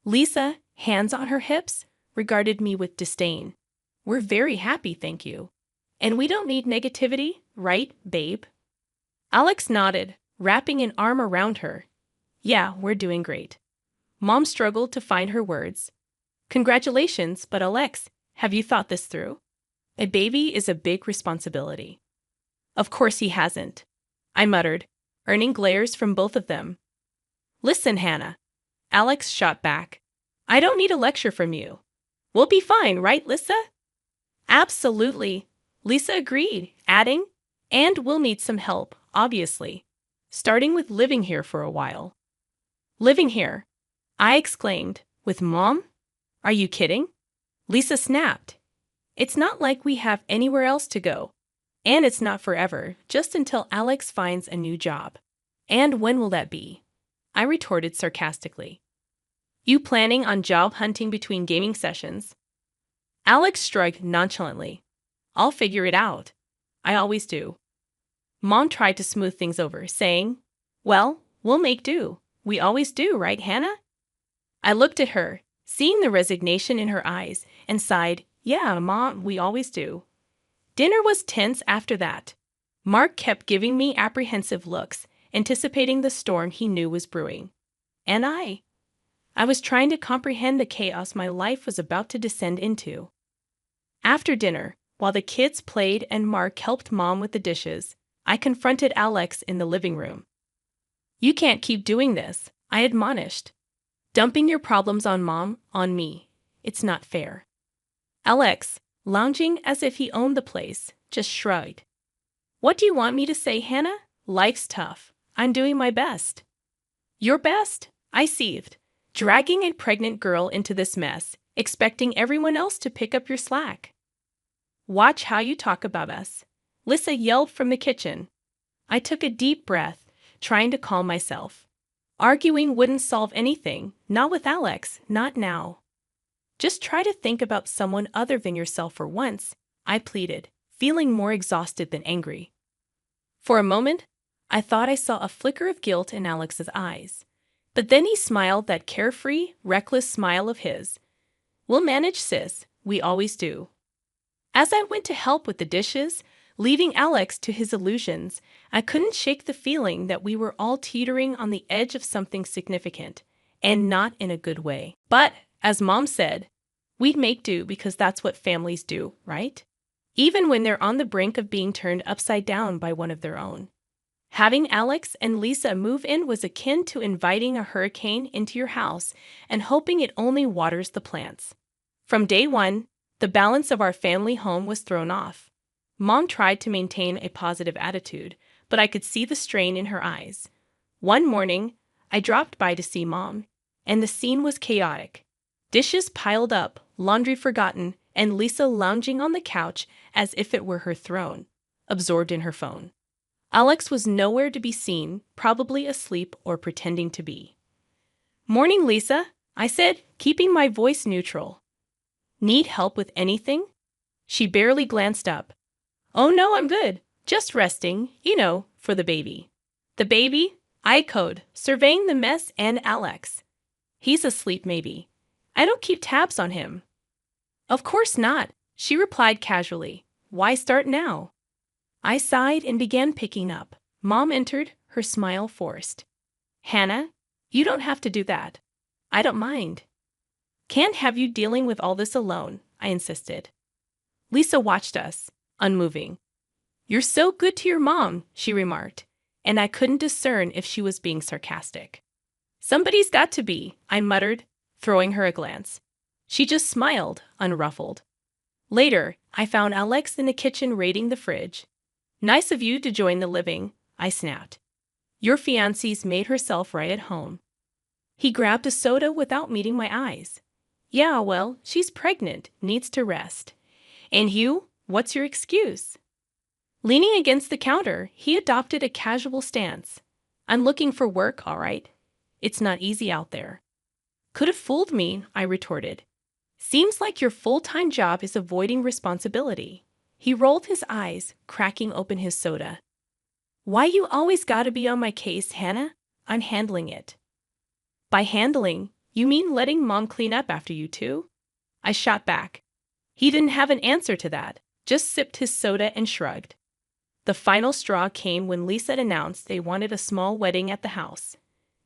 Lisa, hands on her hips, regarded me with disdain. "We're very happy, thank you. And we don't need negativity, right, babe?" Alex nodded, wrapping an arm around her. "Yeah, we're doing great." Mom struggled to find her words. "Congratulations, but Alex, have you thought this through? A baby is a big responsibility." "Of course he hasn't," I muttered, earning glares from both of them. "Listen, Hannah," Alex shot back. "I don't need a lecture from you. We'll be fine, right, Lisa?" "Absolutely," Lisa agreed, adding, "and we'll need some help, obviously, starting with living here for a while." "Living here?" I exclaimed, "with Mom? Are you kidding?" Lisa snapped. "It's not like we have anywhere else to go. And it's not forever, just until Alex finds a new job." "And when will that be?" I retorted sarcastically. "You planning on job hunting between gaming sessions?" Alex shrugged nonchalantly. "I'll figure it out. I always do." Mom tried to smooth things over, saying, "Well, we'll make do. We always do, right, Hannah?" I looked at her, seeing the resignation in her eyes, and sighed, "Yeah, Mom, we always do." Dinner was tense after that. Mark kept giving me apprehensive looks, anticipating the storm he knew was brewing. And I was trying to comprehend the chaos my life was about to descend into. After dinner, while the kids played and Mark helped Mom with the dishes, I confronted Alex in the living room. "You can't keep doing this," I admonished. "Dumping your problems on Mom, on me. It's not fair." Alex, lounging as if he owned the place, just shrugged. "What do you want me to say, Hannah? Life's tough. I'm doing my best." "Your best?" I seethed, dragging a pregnant girl into this mess, expecting everyone else to pick up your slack. "Watch how you talk about us," Lisa yelled from the kitchen. I took a deep breath, trying to calm myself. Arguing wouldn't solve anything, not with Alex, not now. "Just try to think about someone other than yourself for once," I pleaded, feeling more exhausted than angry. For a moment, I thought I saw a flicker of guilt in Alex's eyes. But then he smiled that carefree, reckless smile of his. "We'll manage, sis. We always do." As I went to help with the dishes, leaving Alex to his illusions, I couldn't shake the feeling that we were all teetering on the edge of something significant, and not in a good way. But, as Mom said, we'd make do because that's what families do, right? Even when they're on the brink of being turned upside down by one of their own. Having Alex and Lisa move in was akin to inviting a hurricane into your house and hoping it only waters the plants. From day one, The balance of our family home was thrown off. Mom tried to maintain a positive attitude, but I could see the strain in her eyes. One morning, I dropped by to see Mom, and the scene was chaotic. Dishes piled up, laundry forgotten, and Lisa lounging on the couch as if it were her throne, absorbed in her phone. Alex was nowhere to be seen, probably asleep or pretending to be. "Morning, Lisa," I said, keeping my voice neutral. "Need help with anything?" She barely glanced up. "Oh no, I'm good. Just resting, for the baby." "The baby?" I echoed, surveying the mess and Alex. "He's asleep maybe. I don't keep tabs on him." "Of course not," she replied casually. "Why start now?" I sighed and began picking up. Mom entered, her smile forced. "Hannah, you don't have to do that. I don't mind." "Can't have you dealing with all this alone," I insisted. Lisa watched us, unmoving. "You're so good to your mom," she remarked, and I couldn't discern if she was being sarcastic. "Somebody's got to be," I muttered, throwing her a glance. She just smiled, unruffled. Later, I found Alex in the kitchen raiding the fridge. "Nice of you to join the living," I snapped. "Your fiancée's made herself right at home." He grabbed a soda without meeting my eyes. "Yeah, well, she's pregnant, needs to rest. And you, what's your excuse?" Leaning against the counter, he adopted a casual stance. "I'm looking for work, all right. It's not easy out there." "Could have fooled me," I retorted. "Seems like your full-time job is avoiding responsibility." He rolled his eyes, cracking open his soda. "Why you always gotta be on my case, Hannah? I'm handling it." "By handling, you mean letting Mom clean up after you too?" I shot back. He didn't have an answer to that, just sipped his soda and shrugged. The final straw came when Lisa announced they wanted a small wedding at the house.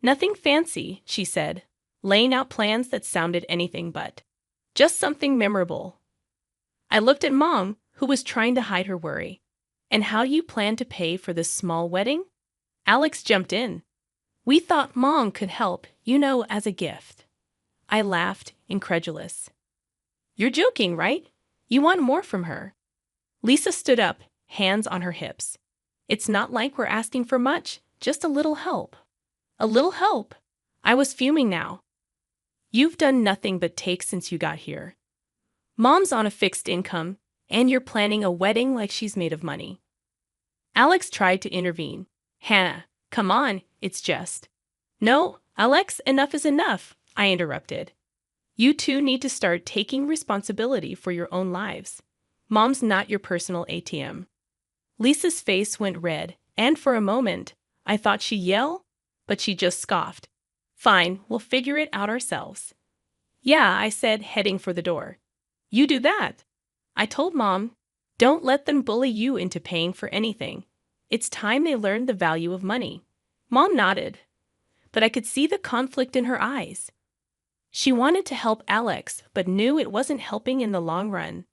"Nothing fancy," she said, laying out plans that sounded anything but. "Just something memorable." I looked at Mom, who was trying to hide her worry. "And how do you plan to pay for this small wedding?" Alex jumped in. "We thought Mom could help, as a gift." I laughed, incredulous. "You're joking, right? You want more from her." Lisa stood up, hands on her hips. "It's not like we're asking for much, just a little help." "A little help?" I was fuming now. "You've done nothing but take since you got here. Mom's on a fixed income, and you're planning a wedding like she's made of money." Alex tried to intervene. "Hannah, come on, it's just." "No, Alex, enough is enough," I interrupted. "You two need to start taking responsibility for your own lives. Mom's not your personal ATM." Lisa's face went red, and for a moment, I thought she'd yell, but she just scoffed. "Fine, we'll figure it out ourselves." "Yeah," I said, heading for the door. "You do that." I told Mom, "Don't let them bully you into paying for anything. It's time they learned the value of money." Mom nodded, but I could see the conflict in her eyes. She wanted to help Alex, but knew it wasn't helping in the long run.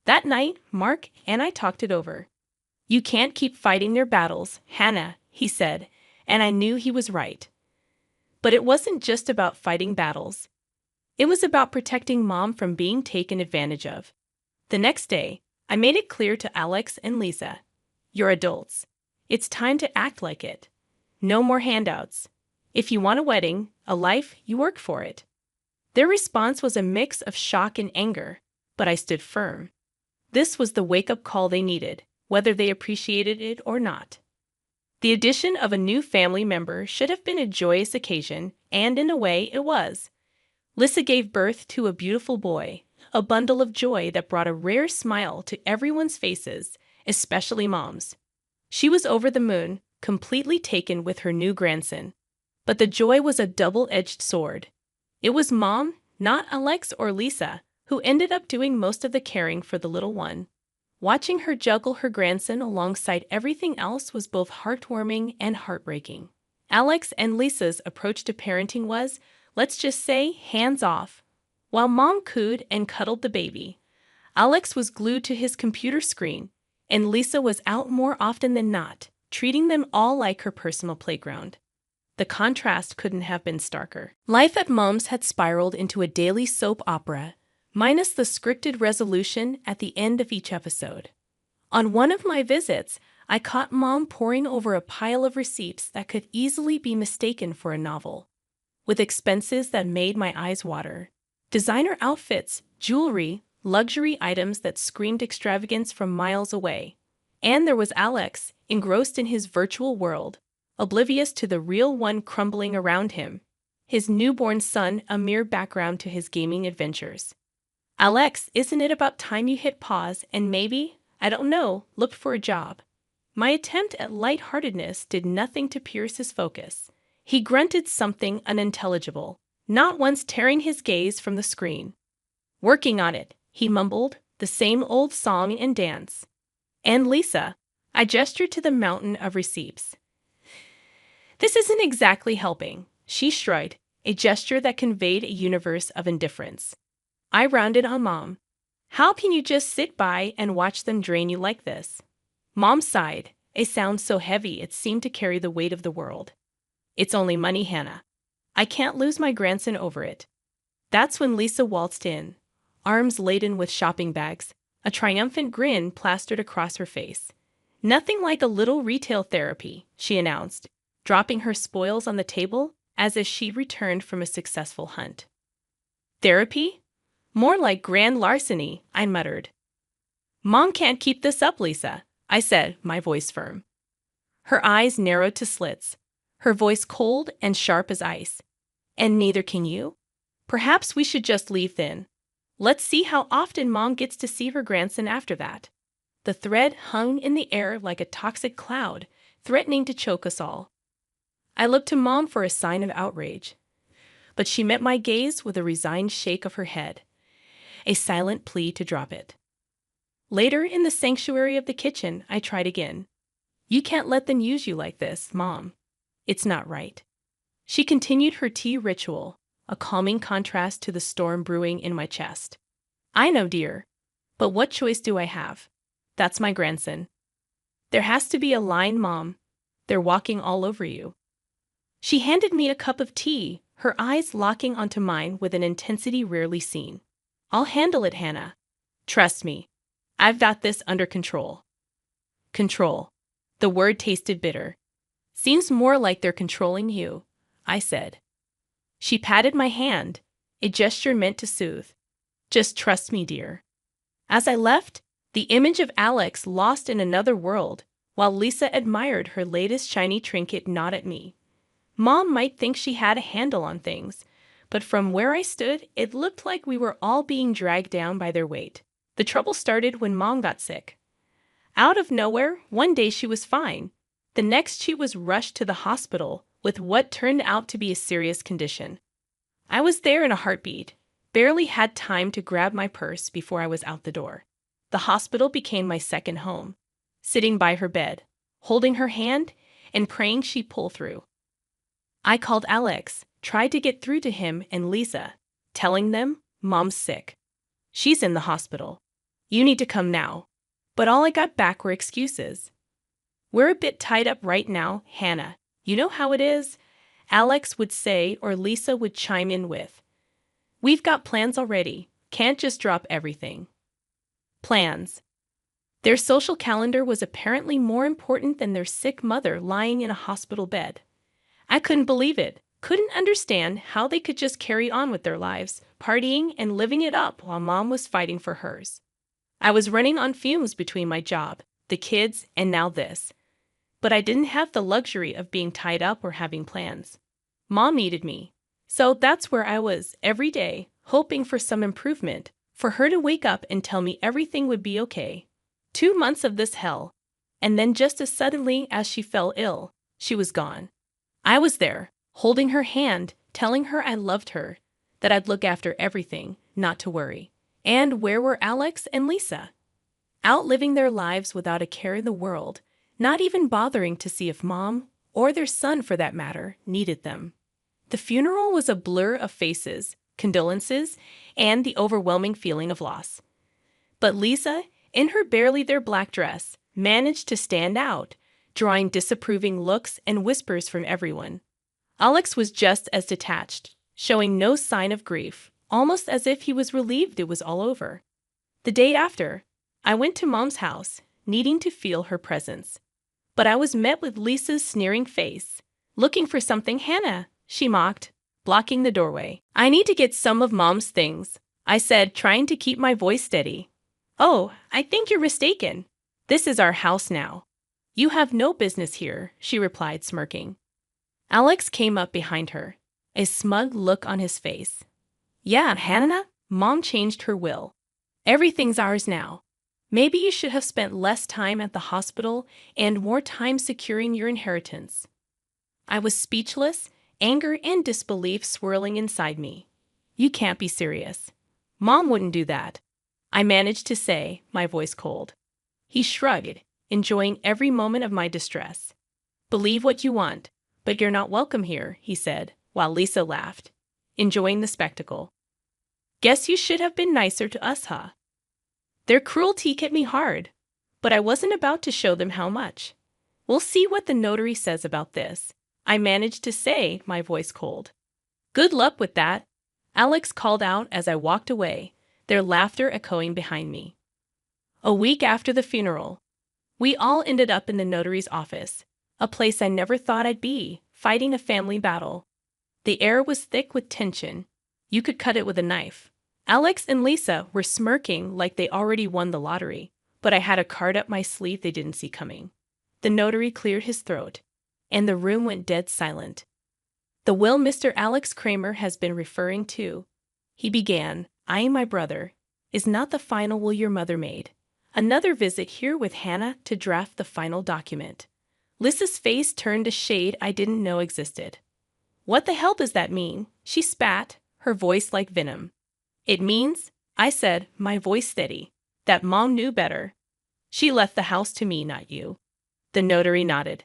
That night, Mark and I talked it over. "You can't keep fighting their battles, Hannah," he said, and I knew he was right. But it wasn't just about fighting battles. It was about protecting Mom from being taken advantage of. The next day, I made it clear to Alex and Lisa, "You're adults. It's time to act like it. No more handouts. If you want a wedding, a life, you work for it." Their response was a mix of shock and anger, but I stood firm. This was the wake-up call they needed, whether they appreciated it or not. The addition of a new family member should have been a joyous occasion, and in a way it was. Lisa gave birth to a beautiful boy, a bundle of joy that brought a rare smile to everyone's faces, especially Mom's. She was over the moon, completely taken with her new grandson. But the joy was a double-edged sword. It was Mom, not Alex or Lisa, who ended up doing most of the caring for the little one. Watching her juggle her grandson alongside everything else was both heartwarming and heartbreaking. Alex and Lisa's approach to parenting was, let's just say, hands off. While Mom cooed and cuddled the baby, Alex was glued to his computer screen, and Lisa was out more often than not, treating them all like her personal playground. The contrast couldn't have been starker. Life at Mom's had spiraled into a daily soap opera, minus the scripted resolution at the end of each episode. On one of my visits, I caught Mom poring over a pile of receipts that could easily be mistaken for a novel, with expenses that made my eyes water. Designer outfits, jewelry, luxury items that screamed extravagance from miles away. And there was Alex, engrossed in his virtual world, oblivious to the real one crumbling around him, his newborn son a mere background to his gaming adventures. Alex, isn't it about time you hit pause and maybe, I don't know, looked for a job? My attempt at lightheartedness did nothing to pierce his focus. He grunted something unintelligible, not once tearing his gaze from the screen. Working on it, he mumbled, the same old song and dance. And Lisa, I gestured to the mountain of receipts. This isn't exactly helping, she shrugged, a gesture that conveyed a universe of indifference. I rounded on Mom. How can you just sit by and watch them drain you like this? Mom sighed, a sound so heavy it seemed to carry the weight of the world. It's only money, Hannah. I can't lose my grandson over it. That's when Lisa waltzed in, arms laden with shopping bags, a triumphant grin plastered across her face. Nothing like a little retail therapy, she announced, dropping her spoils on the table as if she returned from a successful hunt. Therapy? More like grand larceny, I muttered. Mom can't keep this up, Lisa, I said, my voice firm. Her eyes narrowed to slits, her voice cold and sharp as ice. And neither can you? Perhaps we should just leave then. Let's see how often Mom gets to see her grandson after that. The thread hung in the air like a toxic cloud, threatening to choke us all. I looked to Mom for a sign of outrage, but she met my gaze with a resigned shake of her head, a silent plea to drop it. Later, in the sanctuary of the kitchen, I tried again. You can't let them use you like this, Mom. It's not right. She continued her tea ritual, a calming contrast to the storm brewing in my chest. I know, dear, but what choice do I have? That's my grandson. There has to be a line, Mom. They're walking all over you. She handed me a cup of tea, her eyes locking onto mine with an intensity rarely seen. I'll handle it, Hannah. Trust me. I've got this under control. Control. The word tasted bitter. Seems more like they're controlling you, I said. She patted my hand, a gesture meant to soothe. Just trust me, dear. As I left, the image of Alex lost in another world, while Lisa admired her latest shiny trinket gnawed at me. Mom might think she had a handle on things, but from where I stood, it looked like we were all being dragged down by their weight. The trouble started when Mom got sick. Out of nowhere, one day she was fine. The next she was rushed to the hospital with what turned out to be a serious condition. I was there in a heartbeat, barely had time to grab my purse before I was out the door. The hospital became my second home, sitting by her bed, holding her hand and praying she'd pull through. I called Alex, tried to get through to him and Lisa, telling them Mom's sick. She's in the hospital. You need to come now. But all I got back were excuses. We're a bit tied up right now, Hannah. You know how it is? Alex would say, or Lisa would chime in with. We've got plans already. Can't just drop everything. Plans. Their social calendar was apparently more important than their sick mother lying in a hospital bed. I couldn't believe it. Couldn't understand how they could just carry on with their lives, partying and living it up while Mom was fighting for hers. I was running on fumes between my job, the kids, and now this. But I didn't have the luxury of being tied up or having plans. Mom needed me. So that's where I was, every day, hoping for some improvement, for her to wake up and tell me everything would be okay. 2 months of this hell. And then just as suddenly as she fell ill, she was gone. I was there, holding her hand, telling her I loved her, that I'd look after everything, not to worry. And where were Alex and Lisa? Out living their lives without a care in the world, not even bothering to see if Mom, or their son for that matter, needed them. The funeral was a blur of faces, condolences, and the overwhelming feeling of loss. But Lisa, in her barely there black dress, managed to stand out, drawing disapproving looks and whispers from everyone. Alex was just as detached, showing no sign of grief, almost as if he was relieved it was all over. The day after, I went to Mom's house, needing to feel her presence. But I was met with Lisa's sneering face. "Looking for something, Hannah?" she mocked, blocking the doorway. "I need to get some of Mom's things," I said, trying to keep my voice steady. "Oh, I think you're mistaken. This is our house now." "You have no business here," she replied, smirking. Alex came up behind her, a smug look on his face. "Yeah, Hannah, Mom changed her will. Everything's ours now. Maybe you should have spent less time at the hospital and more time securing your inheritance." I was speechless, anger and disbelief swirling inside me. "You can't be serious. Mom wouldn't do that," I managed to say, my voice cold. He shrugged, enjoying every moment of my distress. "Believe what you want, but you're not welcome here," he said, while Lisa laughed, enjoying the spectacle. "Guess you should have been nicer to us, huh?" Their cruelty hit me hard, but I wasn't about to show them how much. "We'll see what the notary says about this," I managed to say, my voice cold. "Good luck with that," Alex called out as I walked away, their laughter echoing behind me. A week after the funeral, we all ended up in the notary's office, a place I never thought I'd be, fighting a family battle. The air was thick with tension. You could cut it with a knife. Alex and Lisa were smirking like they already won the lottery, but I had a card up my sleeve they didn't see coming. The notary cleared his throat, and the room went dead silent. "The will Mr. Alex Kramer has been referring to," he began, eyeing my brother, "is not the final will your mother made. Another visit here with Hannah to draft the final document." Lisa's face turned a shade I didn't know existed. "What the hell does that mean?" She spat, her voice like venom. "It means," I said, my voice steady, "that Mom knew better. She left the house to me, not you." The notary nodded.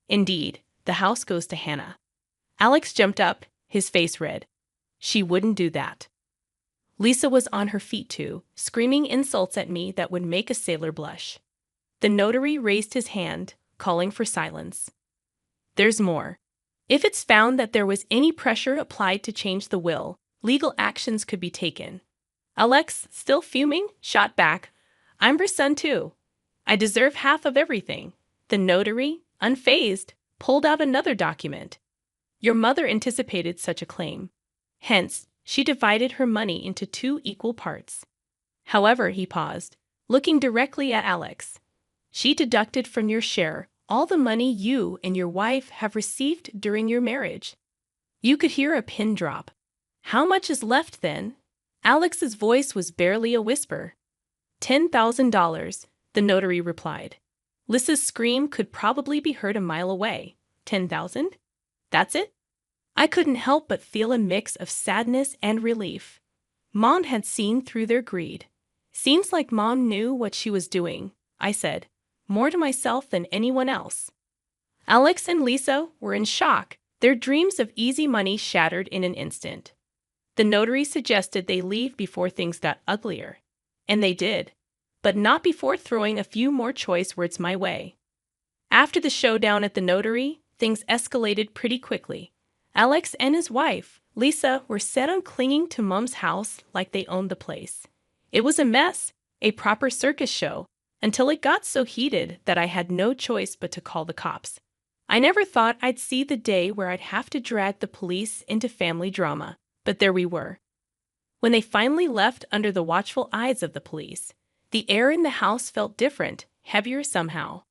"Indeed, the house goes to Hannah." Alex jumped up, his face red. "She wouldn't do that." Lisa was on her feet too, screaming insults at me that would make a sailor blush. The notary raised his hand, calling for silence. "There's more. If it's found that there was any pressure applied to change the will, legal actions could be taken." Alex, still fuming, shot back, "I'm her son too. I deserve half of everything." The notary, unfazed, pulled out another document. "Your mother anticipated such a claim. Hence, she divided her money into 2 equal parts." However, he paused, looking directly at Alex. "She deducted from your share all the money you and your wife have received during your marriage." You could hear a pin drop. "How much is left then?" Alex's voice was barely a whisper. $10,000, the notary replied. Lisa's scream could probably be heard a mile away. 10,000? That's it? I couldn't help but feel a mix of sadness and relief. Mom had seen through their greed. "Seems like Mom knew what she was doing," I said, more to myself than anyone else. Alex and Lisa were in shock, their dreams of easy money shattered in an instant. The notary suggested they leave before things got uglier. And they did, but not before throwing a few more choice words my way. After the showdown at the notary, things escalated pretty quickly. Alex and his wife, Lisa, were set on clinging to Mom's house like they owned the place. It was a mess, a proper circus show, until it got so heated that I had no choice but to call the cops. I never thought I'd see the day where I'd have to drag the police into family drama, but there we were. When they finally left under the watchful eyes of the police, the air in the house felt different, heavier somehow.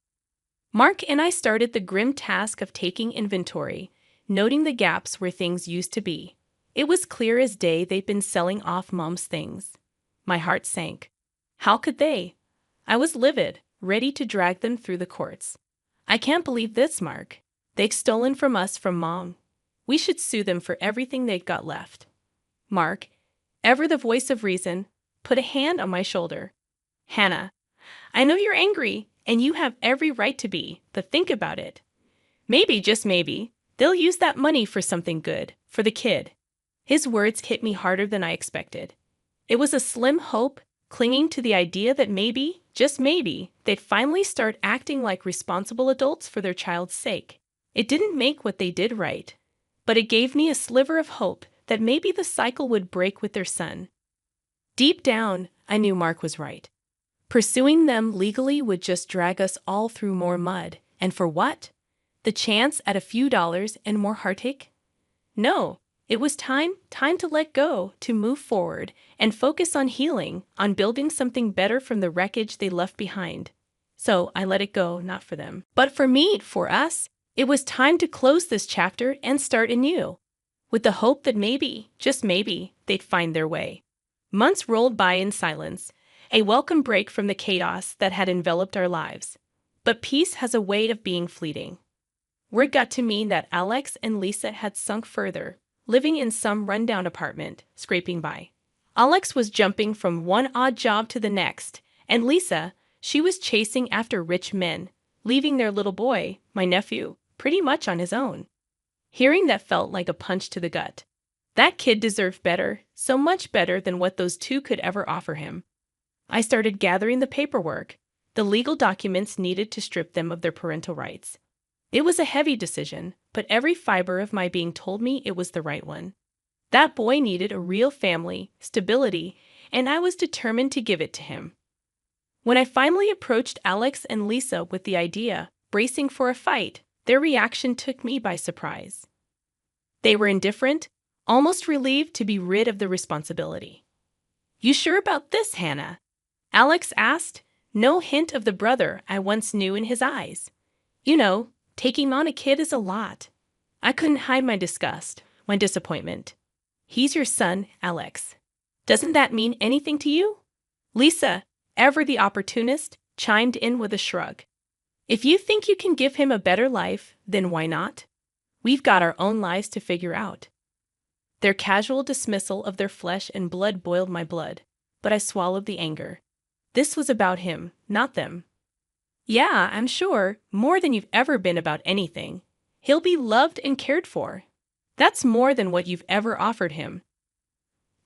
Mark and I started the grim task of taking inventory, noting the gaps where things used to be. It was clear as day they'd been selling off Mom's things. My heart sank. How could they? I was livid, ready to drag them through the courts. "I can't believe this, Mark. They've stolen from us from Mom. We should sue them for everything they've got left." Mark, ever the voice of reason, put a hand on my shoulder. "Hannah, I know you're angry, and you have every right to be, but think about it. Maybe, just maybe, they'll use that money for something good, for the kid." His words hit me harder than I expected. It was a slim hope, clinging to the idea that maybe, just maybe, they'd finally start acting like responsible adults for their child's sake. It didn't make what they did right, but it gave me a sliver of hope that maybe the cycle would break with their son. Deep down, I knew Mark was right. Pursuing them legally would just drag us all through more mud. And for what? The chance at a few dollars and more heartache? No, it was time to let go, to move forward, and focus on healing, on building something better from the wreckage they left behind. So I let it go, not for them, but for me, for us. It was time to close this chapter and start anew, with the hope that maybe, just maybe, they'd find their way. Months rolled by in silence, a welcome break from the chaos that had enveloped our lives. But peace has a way of being fleeting. Word got to me that Alex and Lisa had sunk further, living in some rundown apartment, scraping by. Alex was jumping from one odd job to the next, and Lisa, she was chasing after rich men, leaving their little boy, my nephew, pretty much on his own. Hearing that felt like a punch to the gut. That kid deserved better, so much better than what those two could ever offer him. I started gathering the paperwork, the legal documents needed to strip them of their parental rights. It was a heavy decision, but every fiber of my being told me it was the right one. That boy needed a real family, stability, and I was determined to give it to him. When I finally approached Alex and Lisa with the idea, bracing for a fight, their reaction took me by surprise. They were indifferent, almost relieved to be rid of the responsibility. "You sure about this, Hannah?" Alex asked, no hint of the brother I once knew in his eyes. "You know, taking on a kid is a lot." I couldn't hide my disgust, my disappointment. "He's your son, Alex. Doesn't that mean anything to you?" Lisa, ever the opportunist, chimed in with a shrug. "If you think you can give him a better life, then why not? We've got our own lives to figure out." Their casual dismissal of their flesh and blood boiled my blood, but I swallowed the anger. This was about him, not them. "Yeah, I'm sure, more than you've ever been about anything. He'll be loved and cared for. That's more than what you've ever offered him."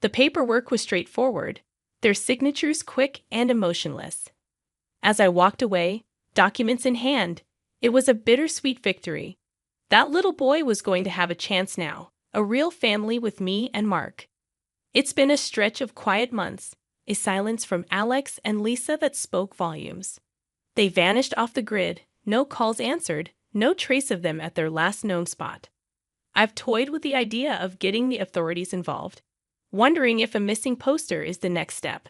The paperwork was straightforward, their signatures quick and emotionless. As I walked away, documents in hand, it was a bittersweet victory. That little boy was going to have a chance now, a real family with me and Mark. It's been a stretch of quiet months, a silence from Alex and Lisa that spoke volumes. They vanished off the grid, no calls answered, no trace of them at their last known spot. I've toyed with the idea of getting the authorities involved, wondering if a missing poster is the next step.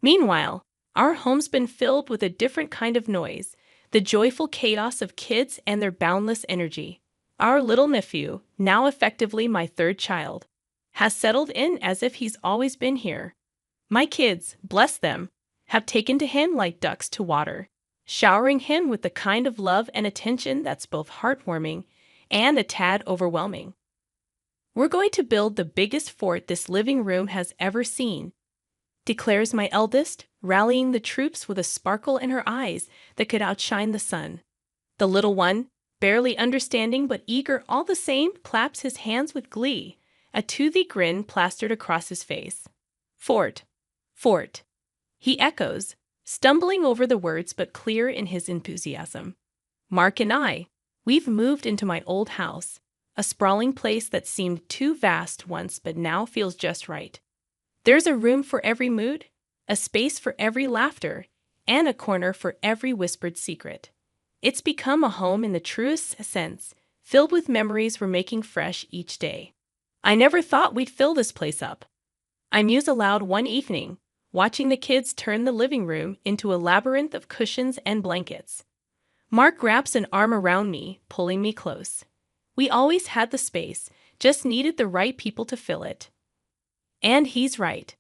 Meanwhile, our home's been filled with a different kind of noise, the joyful chaos of kids and their boundless energy. Our little nephew, now effectively my third child, has settled in as if he's always been here. My kids, bless them, have taken to him like ducks to water, showering him with the kind of love and attention that's both heartwarming and a tad overwhelming. "We're going to build the biggest fort this living room has ever seen," declares my eldest, rallying the troops with a sparkle in her eyes that could outshine the sun. The little one, barely understanding but eager all the same, claps his hands with glee, a toothy grin plastered across his face. "Fort, fort," he echoes, stumbling over the words but clear in his enthusiasm. Mark and I, we've moved into my old house, a sprawling place that seemed too vast once but now feels just right. There's a room for every mood, a space for every laughter, and a corner for every whispered secret. It's become a home in the truest sense, filled with memories we're making fresh each day. "I never thought we'd fill this place up," I muse aloud one evening, watching the kids turn the living room into a labyrinth of cushions and blankets. Mark wraps an arm around me, pulling me close. We always had the space, just needed the right people to fill it. And he's right.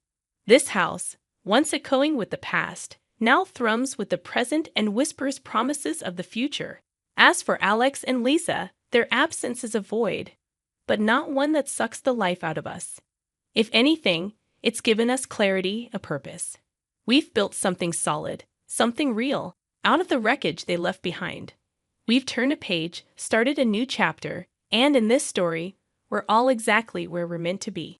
This house, once echoing with the past, now thrums with the present and whispers promises of the future. As for Alex and Lisa, their absence is a void, but not one that sucks the life out of us. If anything, it's given us clarity, a purpose. We've built something solid, something real, out of the wreckage they left behind. We've turned a page, started a new chapter, and in this story, we're all exactly where we're meant to be.